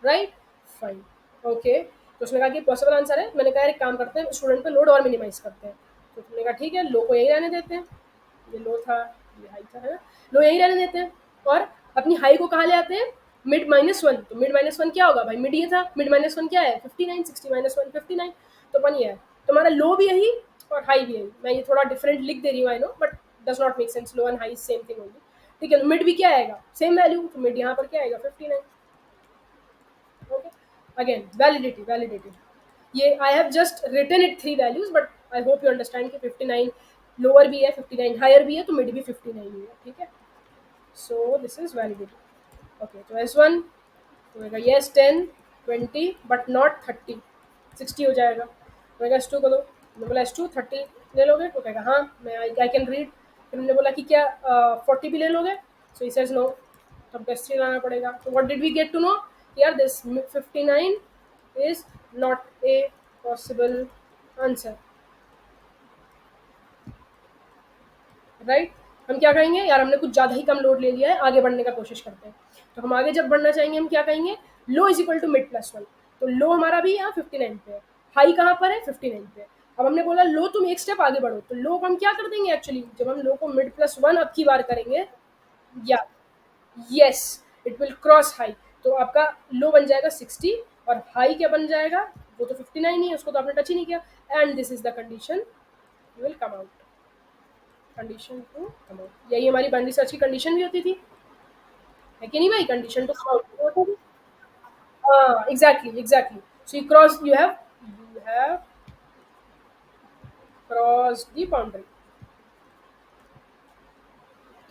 right, fine, okay. तो उसने कहा कि पॉसिबल आंसर है, मैंने कहा एक काम करते हैं, स्टूडेंट पे लोड और मिनिमाइज करते हैं, तो तुमने कहा ठीक है, लो को यही रहने देते हैं, ये लो था, ये हाई था, है ना, लो यही रहने देते हैं, और अपनी हाई को कहाँ ले आते हैं, मिड माइनस वन। तो मिड माइनस वन क्या होगा भाई, मिड ये था, मिड माइनस वन क्या है 59, 60 माइनस वन 59, तो अपन ये है, तुम्हारा लो भी यही और हाई भी यही, मैं ये थोड़ा डिफरेंट लिख दे रही हूँ, आई know, but does not make sense, low and high same thing होगी, ठीक है। मिड भी क्या आएगा, सेम वैल्यू, तो मिड यहाँ पर क्या आएगा 59, okay, again validity, ये I have just written it 3 values, but I hope you understand कि 59 lower भी है, 59 higher भी है, तो mid भी 59 ही है, ठीक है। So this is validity, okay। तो S1 होगा yes 10 20 but not 30, 60 हो जाएगा, होगा S2 को दो, मैंने बोला S2 30 ले लोगे, तो कहेगा हाँ मैं आई कैन रीड, फिर हमने बोला कि क्या 40 भी ले लोगे, सो ही सेज नो, तब S3 लाना पड़ेगा। तो what did we get to know, यार this 59 is not a possible answer, right. हम क्या कहेंगे, यार हमने कुछ ज़्यादा ही कम लोड ले लिया है, आगे बढ़ने का कोशिश करते हैं, तो हम आगे जब बढ़ना चाहेंगे हम क्या कहेंगे, low is equal to mid plus one, तो लो हमारा भी यहाँ 59 पे है, हाई कहाँ पर है 59 पे। अब हमने बोला लो तुम एक स्टेप आगे बढ़ो, तो लो को हम क्या कर देंगे, एक्चुअली जब हम लो को मिड प्लस वन अब की बार करेंगे, या yes it will cross high, तो आपका लो बन जाएगा 60 और हाई क्या बन जाएगा, वो तो 59 ही है, उसको तो आपने टच ही नहीं किया, and this is the condition, you will come out, condition to come out, यही हमारी बाइनरी सर्च की कंडीशन भी होती थी, है कि नहीं भाई, कंडीशन टू कम आउट होती थी, हाँ exactly, so you have cross the boundary,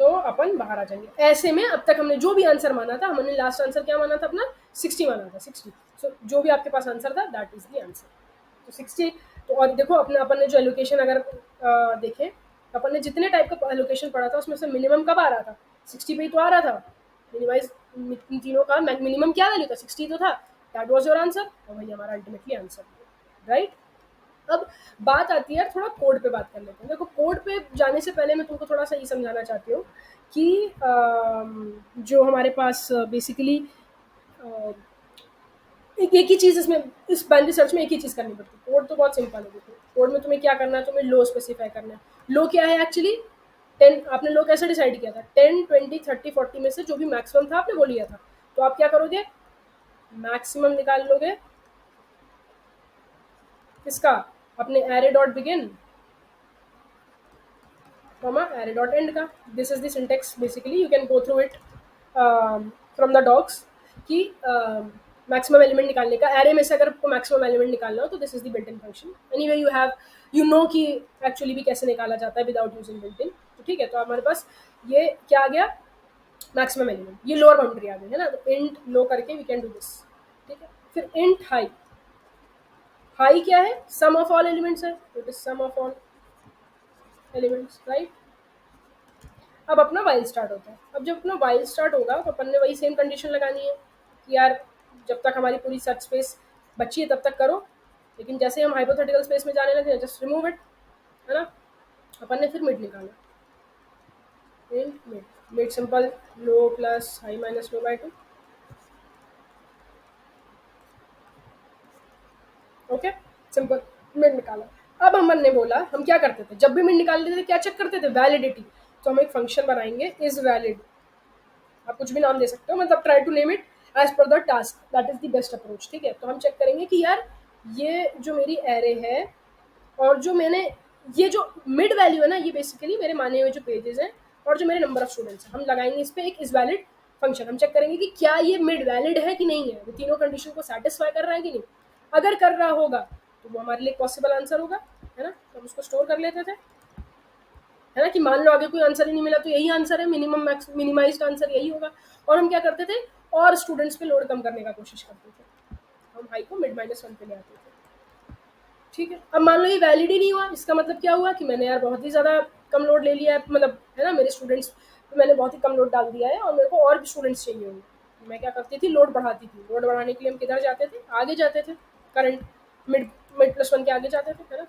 तो अपन बाहर आ जाएंगे। ऐसे में अब तक हमने जो भी आंसर माना था, हमने लास्ट आंसर क्या माना था अपना 60 माना था, 60, सो जो भी आपके पास आंसर था दैट इज द आंसर, तो 60। तो और देखो अपने अपन ने जो एलोकेशन अगर देखें, अपन ने जितने टाइप का एलोकेशन पढ़ा था उसमें से मिनिमम कब आ रहा था, 60 पे ही तो आ रहा था, मिनिमाइज इन तीनों का मिनिमम क्या वैल्यू था, 60 तो था, दैट वाज योर आंसर, और वही हमारा अल्टीमेटली आंसर, राइट। अब बात आती है, थोड़ा कोड पे बात कर लेते हैं। देखो कोड पे जाने से पहले मैं तुमको थोड़ा सा ये समझाना चाहती हूँ कि जो हमारे पास बेसिकली एक ही चीज़ इसमें, इस बाइनरी सर्च में एक ही चीज़ करनी पड़ती है, कोड तो बहुत सिंपल है। देखो कोड में तुम्हें क्या करना है, तुम्हें लो स्पेसिफाई करना है, लो क्या है एक्चुअली 10, आपने लो कैसे डिसाइड किया था, 10 20 30 40 में से जो भी मैक्सिमम था आपने वो लिया था, तो आप क्या करोगे, मैक्सिमम निकाल लोगे किसका, अपने array dot begin comma array dot end का, this is the syntax basically, you can go through it from the docs कि मैक्सिमम एलिमेंट निकालने का, एरे में से अगर आपको मैक्सिमम एलिमेंट निकालना हो तो this is the built in function, anyway you have you know कि एक्चुअली भी कैसे निकाला जाता है विदाउट यूजिंग बिल्ट इन, तो ठीक है। तो हमारे पास ये क्या आ गया, मैक्सिमम एलिमेंट, ये लोअर बाउंड्री आ गई है ना, तो इंट लो करके वी कैन डू दिस, ठीक है। फिर इंट हाई, हाई क्या है, सम ऑफ ऑल एलिमेंट्स है, it is sum of all elements, right. अब अपना वाइल स्टार्ट होता है। अब जब अपना वाइल स्टार्ट होगा तो अपन ने वही सेम कंडीशन लगानी है कि यार जब तक हमारी पूरी सर्च स्पेस बची है तब तक करो, लेकिन जैसे हम हाइपोथेटिकल स्पेस में जाने लगे जस्ट रिमूव इट, है ना। अपन ने फिर मिड निकाला, मिड, मिड सिंपल, लो plus high minus low bye 2, okay, simple, mid निकाला। अब हमन ने बोला हम क्या करते थे, जब भी मिड निकालते थे क्या चेक करते थे, वैलिडिटी। तो हम एक फंक्शन बनाएंगे इज वैलिड, आप कुछ भी नाम दे सकते हो, मतलब try to name it as per the task, that is the best approach, ठीक है। तो हम चेक करेंगे कि यार ये जो मेरी एरे है और जो मैंने ये जो मिड वैल्यू है ना, ये बेसिकली मेरे माने हुए जो पेजेस हैं और जो मेरे नंबर ऑफ स्टूडेंट्स हैं, हम लगाएंगे इस पे एक इज वैलिड फंक्शन। हम चेक करेंगे कि क्या ये मिड वैलिड है कि नहीं है, वो तीनों कंडीशन को सेटिस्फाई कर रहा है कि नहीं। अगर कर रहा होगा तो वो हमारे लिए पॉसिबल आंसर होगा, है ना। तो हम उसको स्टोर कर लेते थे, है ना, कि मान लो आगे कोई आंसर ही नहीं मिला तो यही आंसर है, मिनिमम मिनिमाइज्ड आंसर यही होगा। और हम क्या करते थे, और स्टूडेंट्स पे लोड कम करने का कोशिश करते थे, हम हाई को मिड -1 पे ले आते थे, ठीक है। अब मान लो ये वैलिड ही नहीं हुआ, इसका मतलब क्या हुआ कि मैंने यार बहुत ही ज़्यादा कम लोड ले लिया है, मतलब है ना, मेरे स्टूडेंट्स पे मैंने बहुत ही कम लोड डाल दिया है और मेरे को और भी स्टूडेंट्स चाहिए होंगे। मैं क्या करती थी, लोड बढ़ाती थी। लोड बढ़ाने के लिए हम किधर जाते थे, आगे जाते थे, करंट मिड -1 के आगे जाते थे, है ना।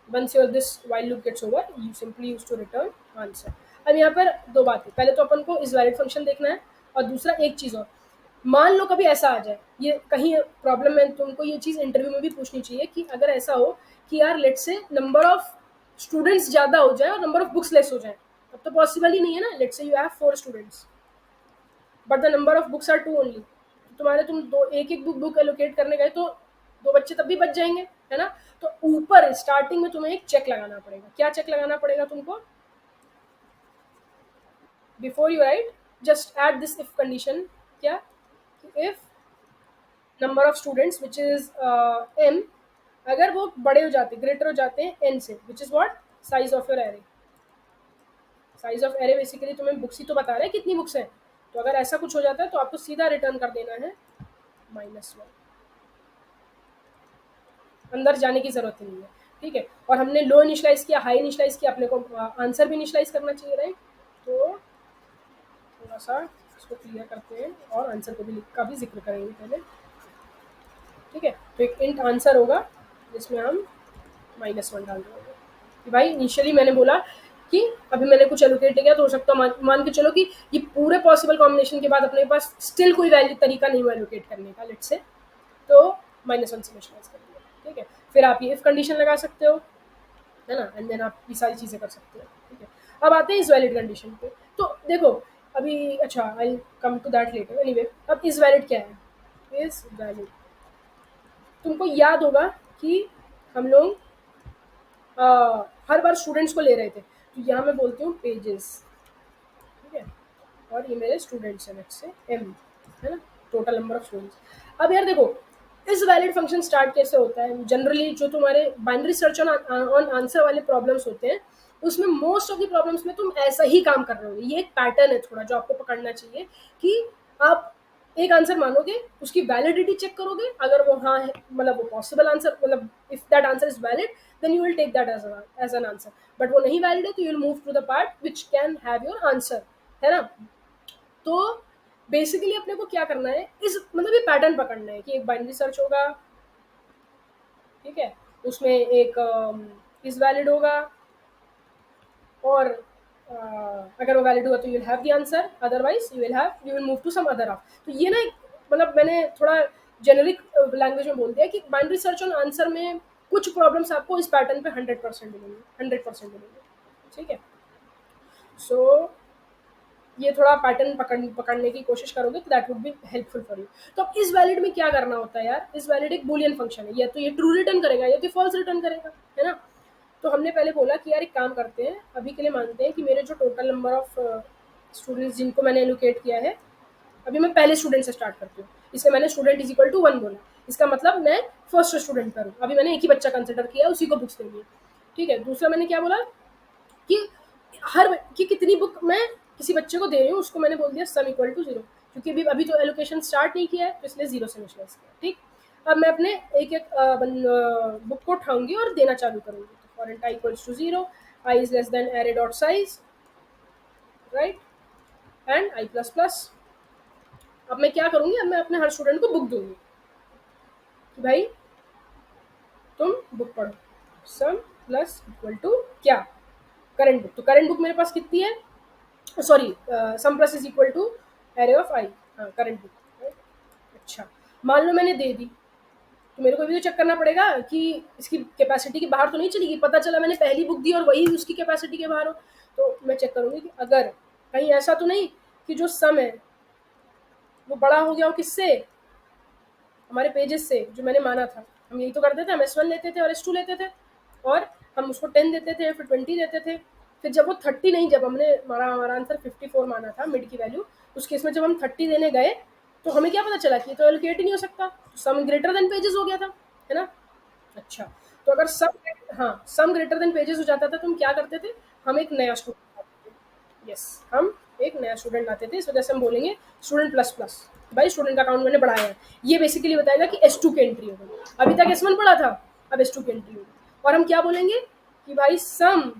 Once your this while loop gets over, you simply use to return answer. अब यहाँ पर दो बातें, पहले तो अपन को इस वैलिड फंक्शन देखना है, और दूसरा एक चीज़ और, मान लो कभी ऐसा आ जाए, ये कहीं प्रॉब्लम है, तुमको ये चीज़ इंटरव्यू में भी पूछनी चाहिए कि अगर ऐसा हो कि यार let's say number of students ज़्यादा हो जाए और नंबर ऑफ बुक्स लेस हो जाए, तब तो पॉसिबल ही नहीं है ना। Let's say you have 4 students but the number of books are 2 only, तुम्हारे तुम दो एक एक बुक एलोकेट करने गए तो 2 बच्चे तब भी बच जाएंगे, है ना। तो ऊपर स्टार्टिंग में तुम्हें एक चेक लगाना पड़ेगा। क्या चेक लगाना पड़ेगा तुमको, before you write just add this if condition, क्या, if number of students which is n, अगर वो बड़े हो जाते, ग्रेटर हो जाते हैं n से, which is what, size of your array. Size of array basically तुम्हें बुक्स ही तो बता रहे हैं कितनी बुक्स हैं। तो अगर ऐसा कुछ हो जाता है तो आपको सीधा रिटर्न कर देना है -1, अंदर जाने की जरूरत नहीं है, ठीक है। और हमने लो इनिशलाइज किया, हाई इनिशलाइज किया, अपने को आंसर भी इनिशलाइज करना चाहिए, राइट। तो थोड़ा सा इसको क्लियर करते हैं और आंसर को भी का भी जिक्र करेंगे पहले, ठीक है। तो एक इंट आंसर होगा जिसमें हम -1 डाल देंगे कि भाई इनिशियली मैंने बोला कि अभी मैंने कुछ एलोकेट किया, तो हो सकता है मान के चलो कि ये पूरे पॉसिबल कॉम्बिनेशन के बाद अपने पास स्टिल कोई वैलिड तरीका नहीं हुआ एलोकेट करने का, लेट्स से, तो -1 से इनिशियलाइज कर दिया, ठीक है। फिर आप ये इफ कंडीशन लगा सकते हो, है ना, एंड देन आप ये सारी चीज़ें कर सकते हो, ठीक है। अब आते हैं इस वैलिड कंडीशन पे। तो देखो अभी, अच्छा I come to that later, anyway. अब इज वैलिड क्या है, इज वैलिड, तुमको याद होगा कि हम लोग हर बार स्टूडेंट्स को ले रहे थे, तो यहाँ मैं बोलती हूँ पेजेस, ठीक है, और ये मेरे स्टूडेंट्स हैं, लेट्स से m, है ना, टोटल नंबर ऑफ स्टूडेंट्स। अब यार देखो इस वैलिड फंक्शन स्टार्ट कैसे होता है, जनरली जो तुम्हारे बाइनरी सर्च ऑन आंसर वाले प्रॉब्लम्स होते हैं उसमें मोस्ट ऑफ द प्रॉब्लम्स में तुम ऐसा ही काम कर रहे हो। ये एक पैटर्न है थोड़ा जो आपको पकड़ना चाहिए कि आप एक आंसर मानोगे, उसकी वैलिडिटी चेक करोगे, अगर वो हाँ है, मतलब वो पॉसिबल आंसर, मतलब if that answer is valid then you will take that as an answer, but वो नहीं वैलिड है तो you will move to the part which can have your answer, है ना। तो बेसिकली अपने को क्या करना है, इस मतलब ये पैटर्न पकड़ना है कि एक बाइनरी सर्च होगा, ठीक है, उसमें एक इज वैलिड होगा, और अगर वो वैलिड हुआ तो you will have the answer, otherwise you will move to some other of. तो ये ना मतलब मैंने थोड़ा जेनरिक लैंग्वेज में बोल दिया कि बाइनरी सर्च ऑन आंसर में कुछ प्रॉब्लम्स आपको इस पैटर्न पे 100% मिलेंगे, 100% मिलेंगे, ठीक है। सो ये थोड़ा पैटर्न पकड़ने की कोशिश करोगे तो that would be helpful for you. तो अब इस वैलिड में क्या करना होता है यार, इस वैलिड एक बूलियन फंक्शन है, या तो ये ट्रू रिटर्न करेगा या तो फॉल्स रिटर्न करेगा, है ना। तो हमने पहले बोला कि यार एक काम करते हैं, अभी के लिए मानते हैं कि मेरे जो टोटल नंबर ऑफ स्टूडेंट्स जिनको मैंने एलोकेट किया है, अभी मैं पहले स्टूडेंट से स्टार्ट करती हूँ, इसलिए मैंने स्टूडेंट इज इक्वल टू 1 बोला। इसका मतलब मैं फर्स्ट स्टूडेंट पर हूँ, अभी मैंने एक ही बच्चा कंसिडर किया, उसी को बुक्स देनी है, ठीक है। दूसरा मैंने क्या बोला कि कि कितनी बुक मैं किसी बच्चे को दे रही हूँ, उसको मैंने बोल दिया सम इक्वल टू 0, क्योंकि अभी तो एलोकेशन स्टार्ट नहीं किया है तो इसलिए 0 से इनिशियलाइज किया, ठीक। अब मैं अपने एक एक बुक को उठाऊंगी और देना चालू करूंगी। तो for int i equals to 0, i is less than array dot size, right, and i plus plus. अब मैं क्या करूंगी, अब मैं अपने हर स्टूडेंट को बुक दूंगी कि भाई तुम बुक पढ़ो, सम प्लस इक्वल टू क्या, करंट बुक। तो करंट बुक मेरे पास कितनी है, sorry, sum plus is equal to array of i, हाँ करंट बुक। अच्छा, मान लो मैंने दे दी, तो मेरे को भी तो चेक करना पड़ेगा कि इसकी कैपेसिटी के बाहर तो नहीं चलेगी। पता चला मैंने पहली बुक दी और वही उसकी कैपेसिटी के बाहर हो, तो मैं चेक करूंगी कि अगर कहीं ऐसा तो नहीं कि जो सम है वो बड़ा हो गया हो किससे, हमारे पेजेस से जो मैंने माना था। हम यही तो करते थे, हम S1 लेते थे और S2 लेते थे, और हम उसको 10 देते थे, फिर 20 देते थे। फिर जब वो 30 नहीं, जब हमने हमारा आंसर 54 माना था मिड की वैल्यू, उस केस में जब हम 30 देने गए तो हमें क्या पता चला कि ये तो एलोकेट ही नहीं हो सकता, सम ग्रेटर देन पेजेस हो गया था, है ना। अच्छा, तो अगर सम, हाँ सम ग्रेटर देन पेजेस हो जाता था तो हम क्या करते थे, हम एक नया स्टूडेंट लाते थे। यस, हम एक नया स्टूडेंट लाते थे। इस वजह से हम बोलेंगे स्टूडेंट प्लस प्लस, भाई स्टूडेंट का अकाउंट मैंने बढ़ाया है। ये बेसिकली बताएगा कि S2 की एंट्री हो गई, अभी तक S1 पढ़ा था, अब S2 की एंट्री होगी। और हम क्या बोलेंगे कि भाई सम,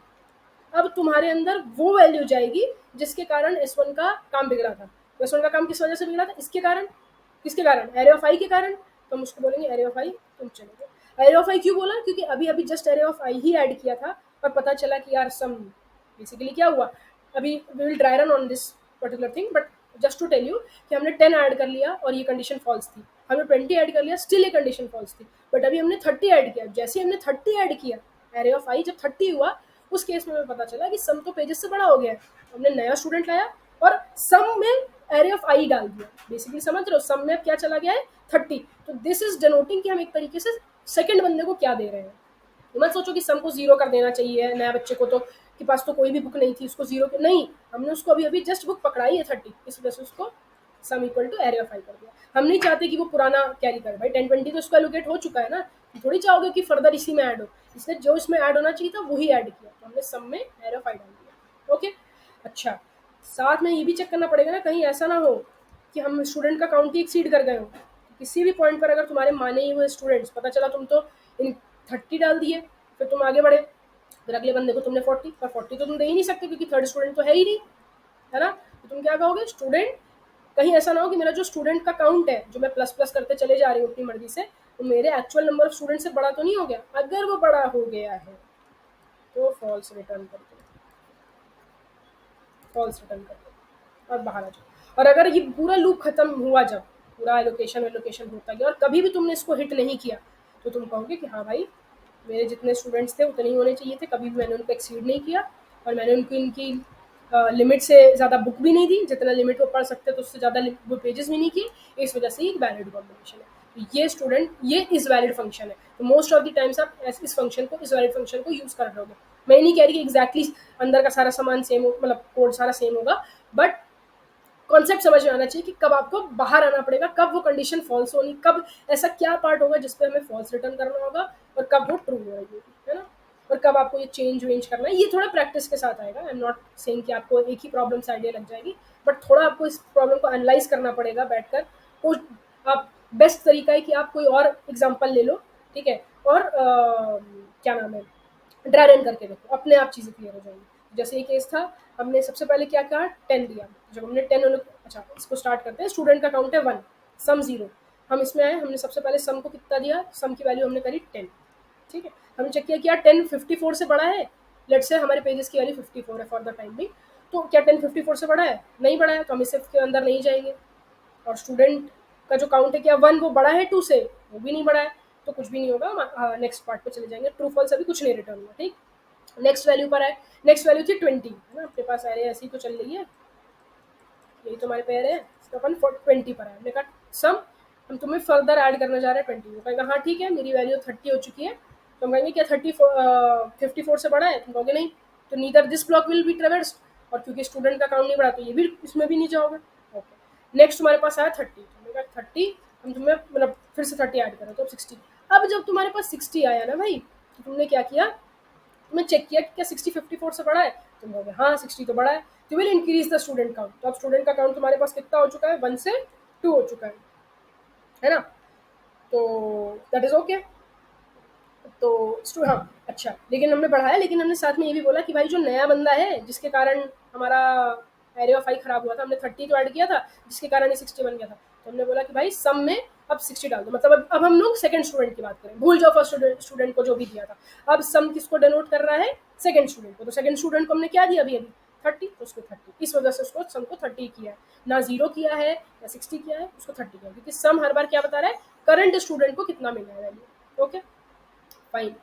अब तुम्हारे अंदर वो वैल्यू जाएगी जिसके कारण S1 का काम बिगड़ा था। S1 का काम किस वजह से बिगड़ा था, इसके कारण, किसके कारण, एरे ऑफ आई के कारण। तो हम उसको बोलेंगे एरे ऑफ आई, तुम चलेंगे। एरे ऑफ आई क्यों बोला, क्योंकि अभी अभी just array of I he add किया था और पता चला कि यार सम, बेसिकली क्या हुआ, अभी we will dry run on this particular thing, but just to tell you कि हमने 10 ऐड कर लिया और ये कंडीशन फॉल्स थी, हमने 20 ऐड कर लिया स्टिल ये कंडीशन फॉल्स थी, बट अभी हमने 30 ऐड किया। जैसे हमने 30 ऐड किया, एरे ऑफ आई जब 30 हुआ, उस केस में हमें पता चला कि सम तो पेजेस से बड़ा हो गया है। हमने नया स्टूडेंट लाया और सम में एरे ऑफ आई डाल दिया, बेसिकली समझ रहे हो, सम में क्या चला गया है 30। तो दिस इज डिनोटिंग कि हम एक तरीके से सेकंड बंदे को क्या दे रहे हैं। तो मत सोचो कि सम को जीरो कर देना चाहिए नया बच्चे को, तो के पास तो कोई भी बुक नहीं थी उसको जीरो, नहीं, हमने उसको अभी अभी जस्ट बुक पकड़ाई है 30, इस वजह से उसको sum equal to array of i कर दिया। हम नहीं चाहते कि वो पुराना कैरी करे, भाई 10-20 तो उसको एलोकेट हो चुका है ना, थोड़ी चाहोगे कि फर्दर इसी में ऐड हो, इसलिए जो इसमें ऐड होना चाहिए था वही ऐड किया, तो हमने सम में एरे ऑफ आई डाल दिया। ओके, अच्छा, साथ में ये भी चेक करना पड़ेगा ना, कहीं ऐसा ना हो कि हम स्टूडेंट का काउंट ही एक्सीड कर गए हो। किसी भी पॉइंट पर अगर तुम्हारे माने ही हुए स्टूडेंट्स, पता चला तुम तो इन 30 डाल दिए, फिर तुम आगे बढ़े, फिर अगले बंदे को तुमने 40, पर 40 तो तुम दे ही नहीं सकते क्योंकि थर्ड स्टूडेंट तो है ही नहीं, है ना। तो तुम क्या कहोगे, स्टूडेंट, कहीं ऐसा ना हो कि मेरा जो स्टूडेंट का काउंट है जो मैं प्लस प्लस करते चले जा रही हूँ अपनी मर्जी से, वो मेरे एक्चुअल नंबर ऑफ स्टूडेंट से बड़ा तो नहीं हो गया। अगर वो बड़ा हो गया है तो फॉल्स रिटर्न कर दो, फॉल्स रिटर्न कर दो और बाहर आ जाओ। और अगर ये पूरा लूप खत्म हुआ, जब पूरा एलोकेशन एलोकेशन होता गया और कभी भी तुमने इसको हिट नहीं किया, तो तुम कहोगे कि हाँ भाई मेरे जितने स्टूडेंट्स थे उतने ही होने चाहिए थे, कभी भी मैंने उनको एक्सीड नहीं किया और मैंने उनको इनकी लिमिट से ज़्यादा बुक भी नहीं दी, जितना लिमिट वो पढ़ सकते तो उससे ज़्यादा वो पेजेस भी नहीं किए, इस वजह से एक वैलिड कॉम्बिनेशन है। तो ये स्टूडेंट, ये इस वैलिड फंक्शन है, तो मोस्ट ऑफ द टाइम्स आप इस फंक्शन को, इस वैलिड फंक्शन को यूज़ कर रहे होगे। मैं नहीं कह रही कि एग्जैक्टली अंदर का सारा सामान सेम हो, मतलब कोड सारा सेम होगा, बट कॉन्सेप्ट समझ में आना चाहिए कि कब आपको बाहर आना पड़ेगा, कब वो कंडीशन फॉल्स होनी, कब ऐसा क्या पार्ट होगा जिसपे हमें फॉल्स रिटर्न करना होगा और कब वो ट्रू होगी, है ना। और कब आपको ये चेंज वेंज करना है, ये थोड़ा प्रैक्टिस के साथ आएगा। आई एम नॉट सेइंग कि आपको एक ही प्रॉब्लम से आइडिया लग जाएगी, बट थोड़ा आपको इस प्रॉब्लम को एनालाइज करना पड़ेगा बैठकर। कुछ आप, बेस्ट तरीका है कि आप कोई और एग्जाम्पल ले लो, ठीक है, और क्या नाम है, ड्राई रन करके देखो, अपने आप चीज़ें क्लियर हो जाएंगी। जैसे ये केस था, हमने सबसे पहले क्या कहा, 10 दिया, जब हमने 10, अच्छा इसको स्टार्ट करते हैं, स्टूडेंट का काउंट है 1, सम 0, हम इसमें आए, हमने सबसे पहले सम को कितना दिया, सम की वैल्यू हमने करी 10, ठीक है। हमने चेक किया क्या 10 54 से बड़ा है, लेट से हमारे पेजेस की वैल्यू 54 है फॉर द टाइम भी, तो क्या 10 54 से बड़ा है, नहीं बड़ा है, तो हम इससे के अंदर नहीं जाएंगे। और स्टूडेंट का जो काउंट है क्या 1 वो बड़ा है 2 से, वो भी नहीं बड़ा है, तो कुछ भी नहीं होगा, नेक्स्ट पार्ट पे चले जाएंगे। ट्रू फॉल्स अभी कुछ नहीं रिटर्न हुआ, ठीक। नेक्स्ट वैल्यू पर है, नेक्स्ट वैल्यू थी 20, है ना, अपने पास एरे ऐसी तो चल रही है, यही तो हमारे पे एरे है, तो अपन 20 पर है, हमने कहा सम, हम तुम्हें फर्दर ऐड करने जा रहे हैं 20, वो कहेगा हाँ ठीक है मेरी वैल्यू 30 हो चुकी है, तो हम कहेंगे क्या 54 से बड़ा है, तुम कहोगे नहीं, तो neither this block will be traversed, और क्योंकि स्टूडेंट का काउंट नहीं बढ़ा तो ये भी इसमें भी नहीं जाओगे। ओके, नेक्स्ट तुम्हारे पास आया 30, हमने कहा 30, हम तुम्हें मतलब फिर से 30 ऐड करो तो 60। अब जब तुम्हारे पास 60 आया ना भाई, तो तुमने क्या किया, तुमने चेक किया कि क्या 60 54 से बड़ा है, तुम कहोगे हाँ 60 तो बड़ा है, तो will increase the student count. तो अब स्टूडेंट का काउंट तुम्हारे पास कितना हो चुका है, 1 से 2 हो चुका है ना, तो दैट इज ओके। तो हाँ अच्छा, लेकिन हमने बढ़ाया, लेकिन हमने साथ में ये भी बोला कि भाई जो नया बंदा है जिसके कारण हमारा एरे ऑफ आई खराब हुआ था, हमने 30 तो ऐड किया था जिसके कारण ये 60 बन गया था। तो हमने बोला कि भाई सम में अब 60 डाल दो, मतलब अब हम लोग सेकंड स्टूडेंट की बात करें, भूल जाओ फर्स्ट स्टूडेंट को जो भी दिया था। अब सम किसको डिनोट कर रहा है, सेकंड स्टूडेंट को, तो सेकंड स्टूडेंट को हमने क्या दिया अभी 30, तो उसको 30, इस वजह से उसको सम को 30 किया है, ना 0 किया है या 60 किया है, उसको 30 किया है, क्योंकि सम हर बार क्या बता रहा है, करंट स्टूडेंट को कितना मिला है वैल्यू। ओके फाइन,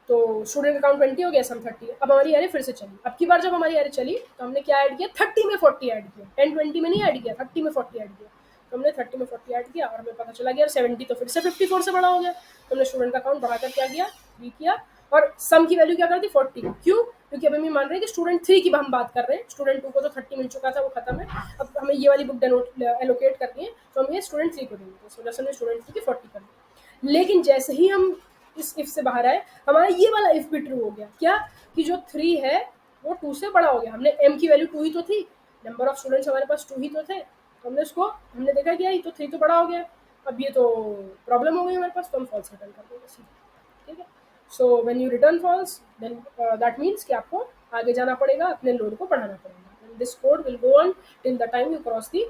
तो स्टूडेंट अकाउंट 20 हो गया, सम 30। अब हमारी एरे फिर से चली, अब की बार जब हमारी एरे चली तो हमने क्या ऐड किया, 30 में 40 ऐड किया, 10-20 में नहीं ऐड किया, 30 में 40 ऐड किया। तो हमने 30 में 40 ऐड किया और हमें पता चला गया 70 तो फिर से 54 से बड़ा हो गया। तो हमने स्टूडेंट का अकाउंट बढ़ाकर क्या किया, 3 किया, और सम की वैल्यू क्या कर दी, 40। क्यों, क्योंकि अब हम ये मान रहे हैं कि स्टूडेंट 3 की हम बात कर रहे हैं, स्टूडेंट 2 को तो 30 मिल चुका था, वो खत्म है, अब हमें ये वाली बुक एलोकेट करनी है, तो हम ये स्टूडेंट 3 को देंगे, तो इस वजह से हमने स्टूडेंट 3 की 40 कर दी। लेकिन जैसे ही हम इस इफ से बाहर आए, हमारा ये वाला इफ भी ट्रू हो गया, क्या, कि जो 3 है वो 2 से बड़ा हो गया। हमने m की वैल्यू 2 ही तो थी, नंबर ऑफ स्टूडेंट्स हमारे पास 2 ही तो थे, तो हमने देखा कि ये तो 3 तो बड़ा हो गया, अब ये तो प्रॉब्लम हो गई हमारे पास, तो हम फॉल्स रिटर्न कर देंगे सीधे, ठीक है। So when you return false, then that means कि आपको आगे जाना पड़ेगा, अपने लोड को बढ़ाना पड़ेगा। This code will go on till the time you cross the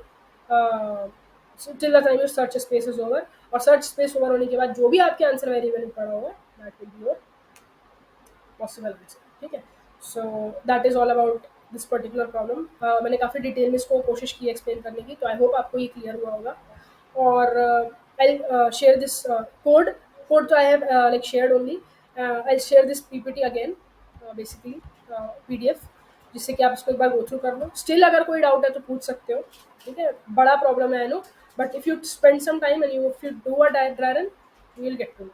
till the time your search space is over, और सर्च स्पेस ओवर होने के बाद जो भी आपके आंसर वेरिएबल में पड़ा होगा, that will be your possible answer, ठीक है। So that is all about this particular problem. मैंने काफ़ी डिटेल में इसको कोशिश की एक्सप्लेन करने की, तो आई होप आपको ये क्लियर हुआ होगा। और आई शेयर दिस कोड तो I have like shared only, I share this PPT again, basically PDF, जिससे कि आप इसको एक बार गो थ्रू कर लो। स्टिल अगर कोई डाउट है तो पूछ सकते हो, ठीक है, बड़ा प्रॉब्लम है I know, but if you spend some time and you if you do a dry run, you will get to know.